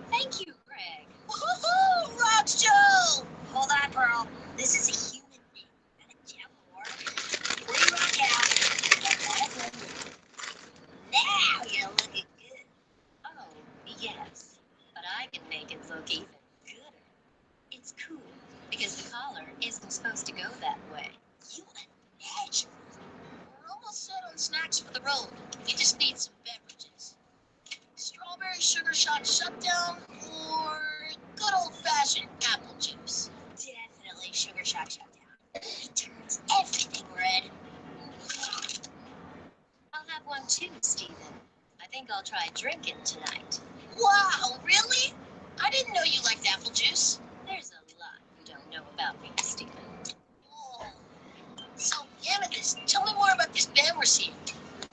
Thank you, Greg. Woohoo! Rocks, Joe! Hold on, Pearl. This is a human being, not a gem war. Before you rock out, get that blended. Now you're looking good. Oh, yes. But I can make it look even gooder. It's cool, because the collar isn't supposed to go that way. You imagine. We're almost set on snacks for the road. We just need some beverages. Strawberry sugar shot shutdown or good old-fashioned apple juice? Definitely sugar shot shutdown. It turns everything red. I'll have one too, Stephen. I think I'll try drinking tonight. Wow, really? I didn't know you liked apple juice. There's a lot you don't know about me, Stephen. Oh. So, Amethyst, tell me more about this band we're seeing.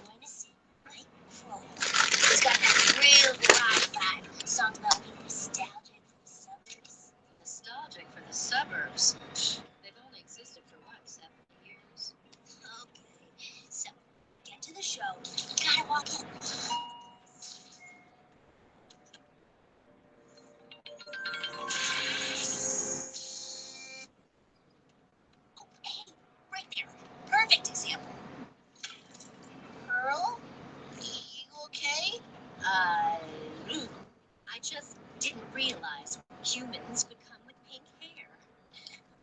Going to see Mike Kroll. He's got that real rock vibe. Songs about being nostalgic for the suburbs. Nostalgic for the suburbs? They've only existed for what, 7 years? Okay, so get to the show. You gotta walk in. Oh, hey, right there. Perfect example. Pearl, you okay? I just didn't realize humans could come with pink hair.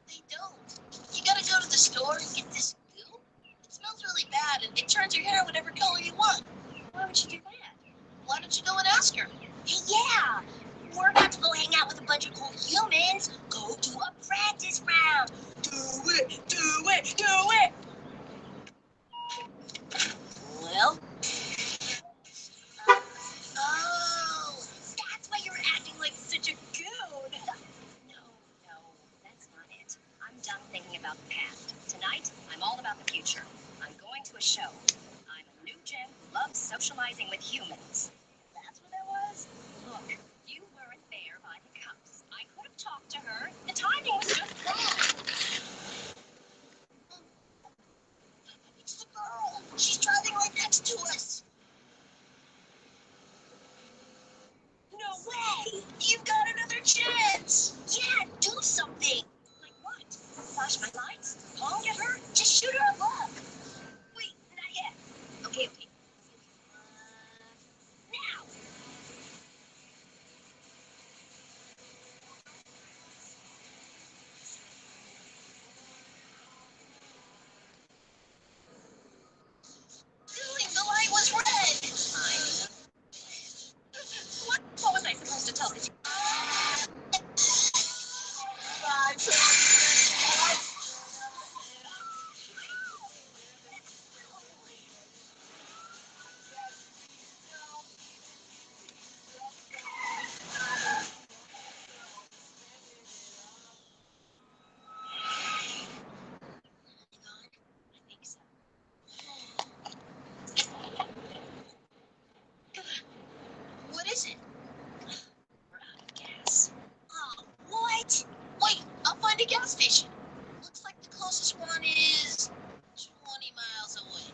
They don't. You gotta go to the store and get this goo. It smells really bad and it turns your hair whatever color you want. Why would you do that? Why don't you go and ask her? Hey, yeah! We're about to go hang out with a bunch of cool humans. Go do a practice round. Do it! Do it! Do it! Well, Oh, that's why you're acting like such a goon. No, that's not it. I'm done thinking about the past. Tonight, I'm all about the future. I'm going to a show. I'm a new gem who loves socializing with humans. That's what that was? Look, you weren't there by the cups. I could have talked to her. The timing was just wrong. it's the girl. She's driving right next to us. No way! You've got another chance. Yeah, do something. Like what? Flash my lights? Honk at her? Just shoot her a look. Wait, not yet. Okay. Now. Dude, the light was red. What was I supposed to tell you? I think so. What is it? We're out of gas. Oh, what? Wait, I'll find a gas station. Looks like the closest one is 20 miles away.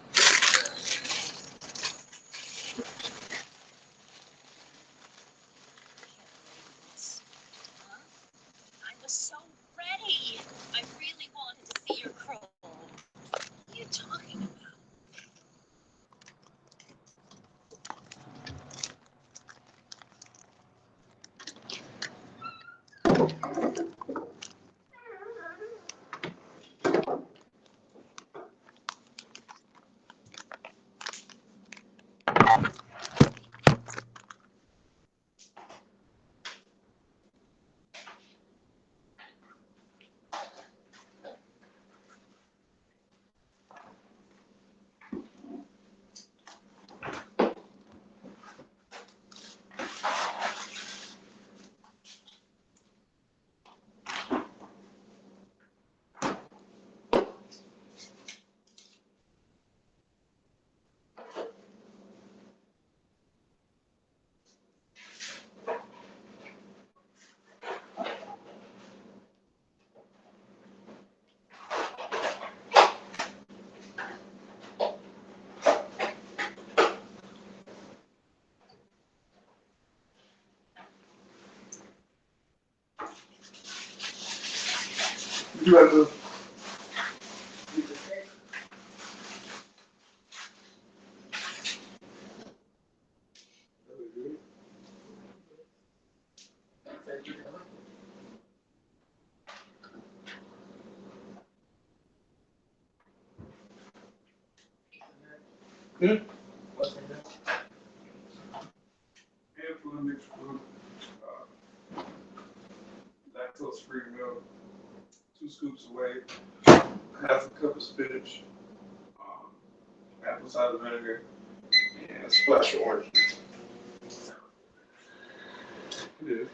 Huh? I was so ready. I really wanted to see your crow. What are you talking about? You have to. Handful of mixed fruit, lactose-free milk, 2 scoops away, half a cup of spinach, apple cider vinegar, and a splash of orange juice. It is.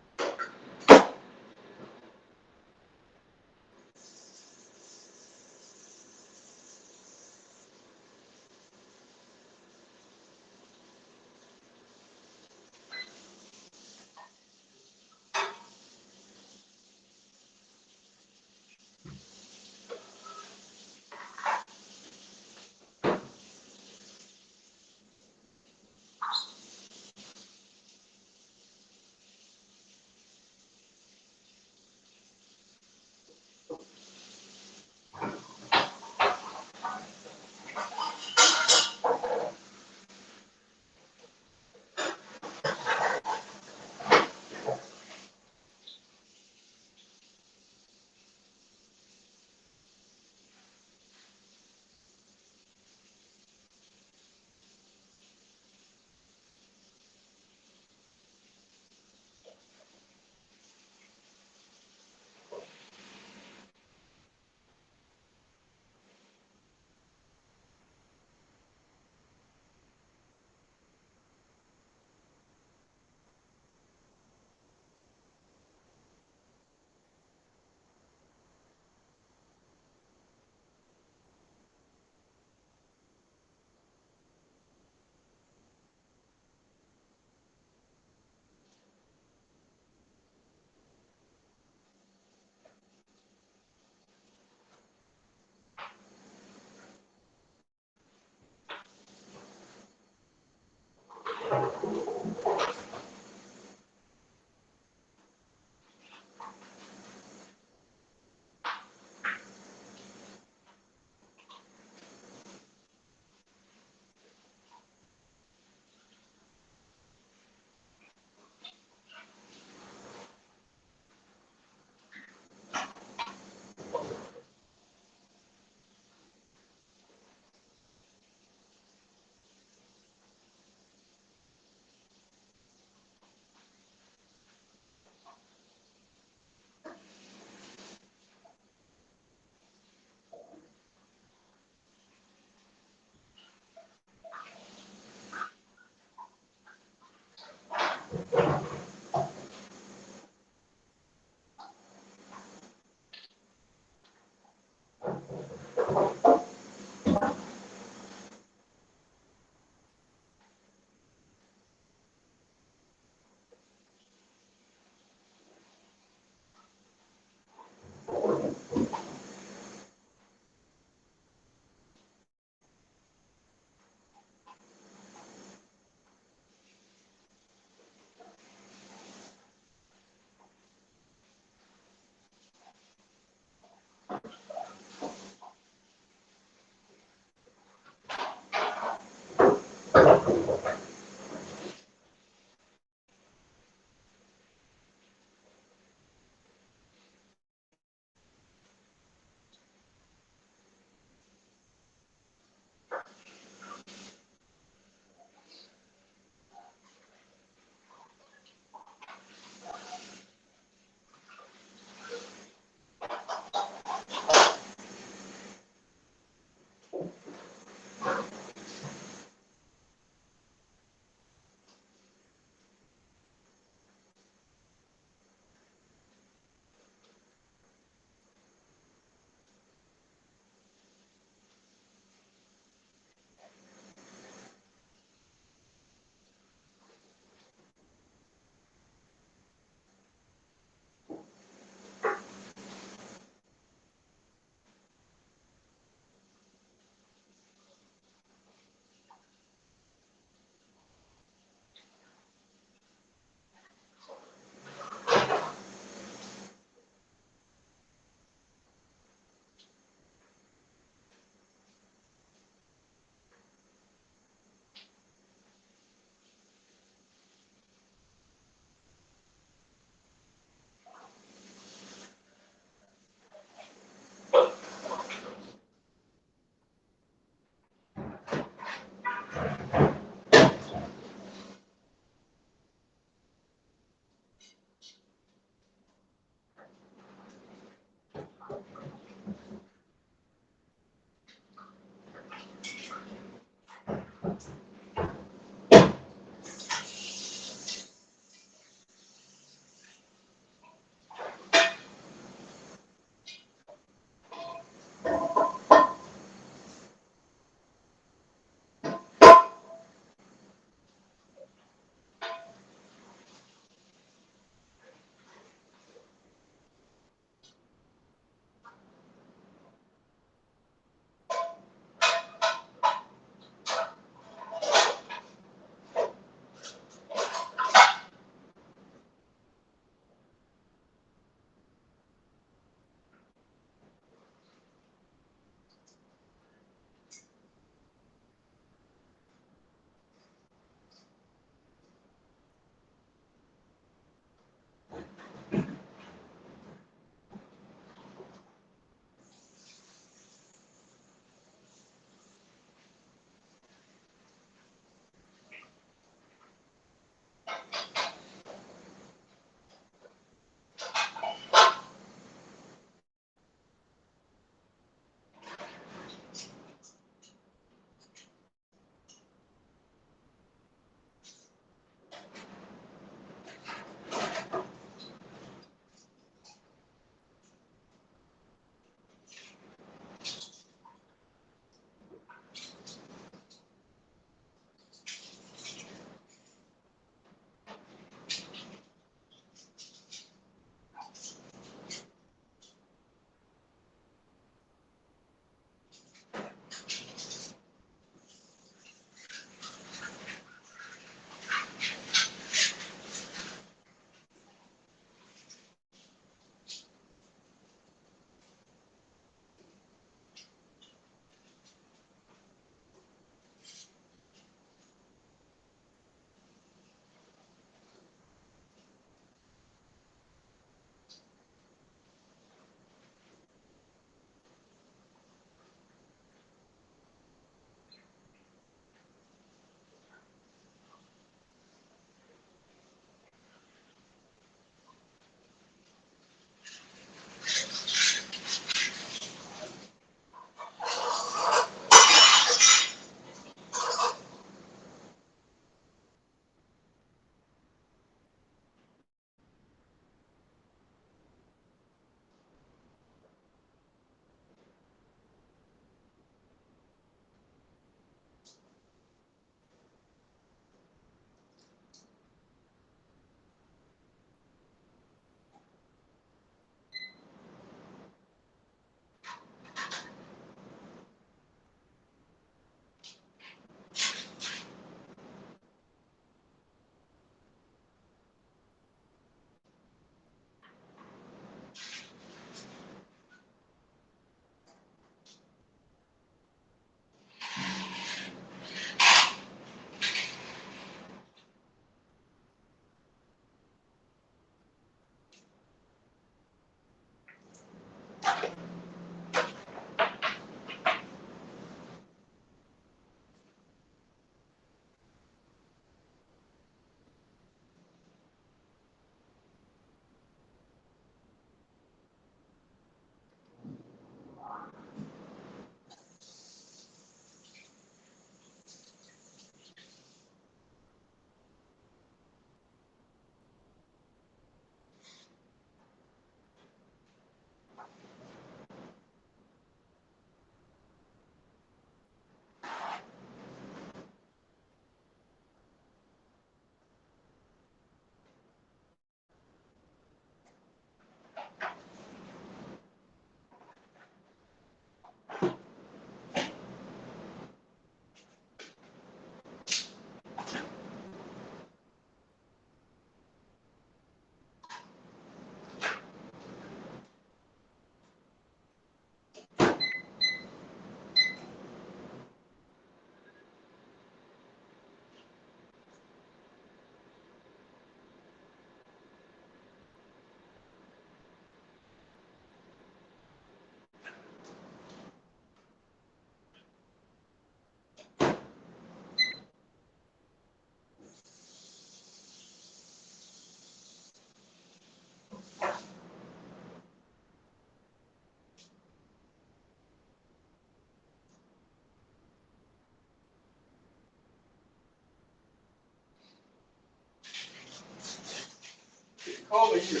cold in here.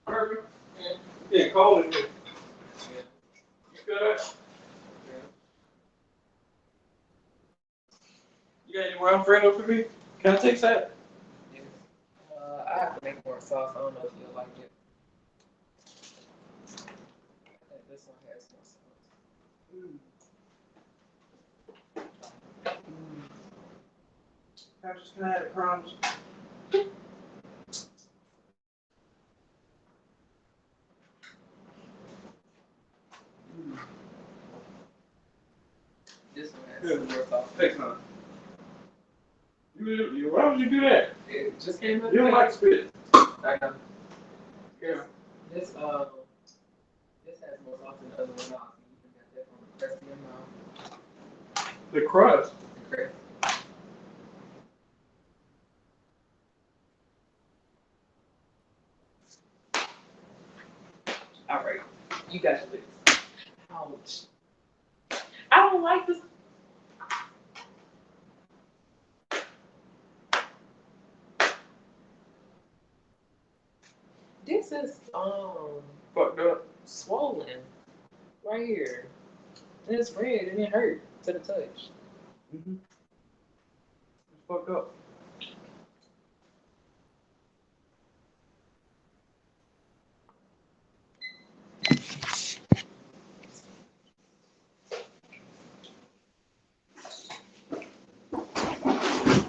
Perfect. Yeah. Yeah, cold in here. Yeah. You good? Yeah. You got any wild friend up for me? Can I take that? Yes. I have to make more sauce. I don't know if you'll like it. I think this one has more sauce. I'm just gonna have it crumbs. This one has some more sauce. Take some. Why would you do that? It just came up. You don't like spit. I know. Yeah. This has more sauce than the other one. Now, you can get that from the rest of your mouth. The crust. The crust. All right, you got your lips. Ouch. I don't like this. This is Fucked up. swollen right here. And it's red and it hurt to the touch. Mm-hmm. It's fucked up.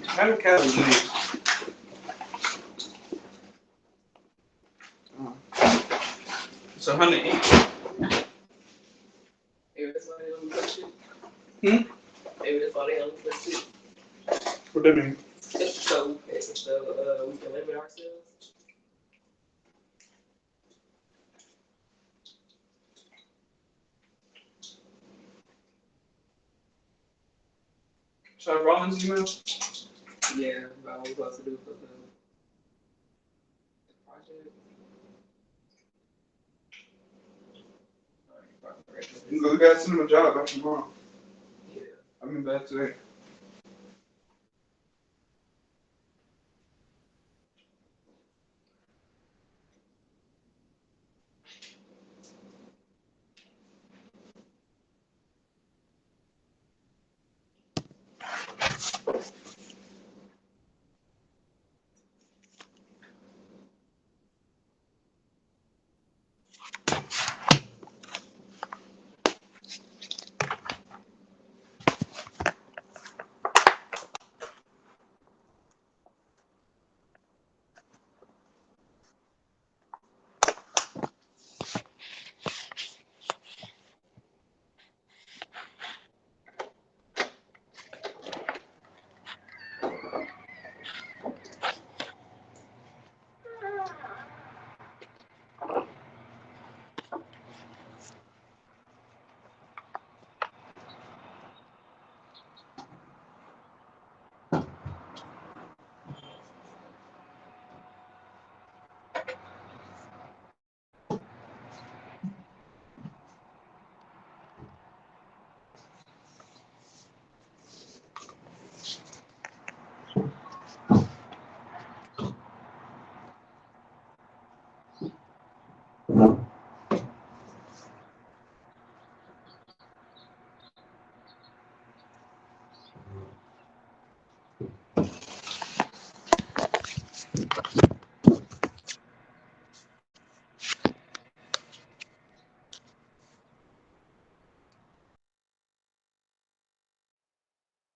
How do calories leave? It's 100 each. Maybe that's why they don't touch it. Maybe that's why they don't touch it. What that mean? Just so we can limit ourselves. Should I roll into email? Yeah, about what we're supposed to do for the project. We gotta send him a job back tomorrow. Yeah. I mean back today.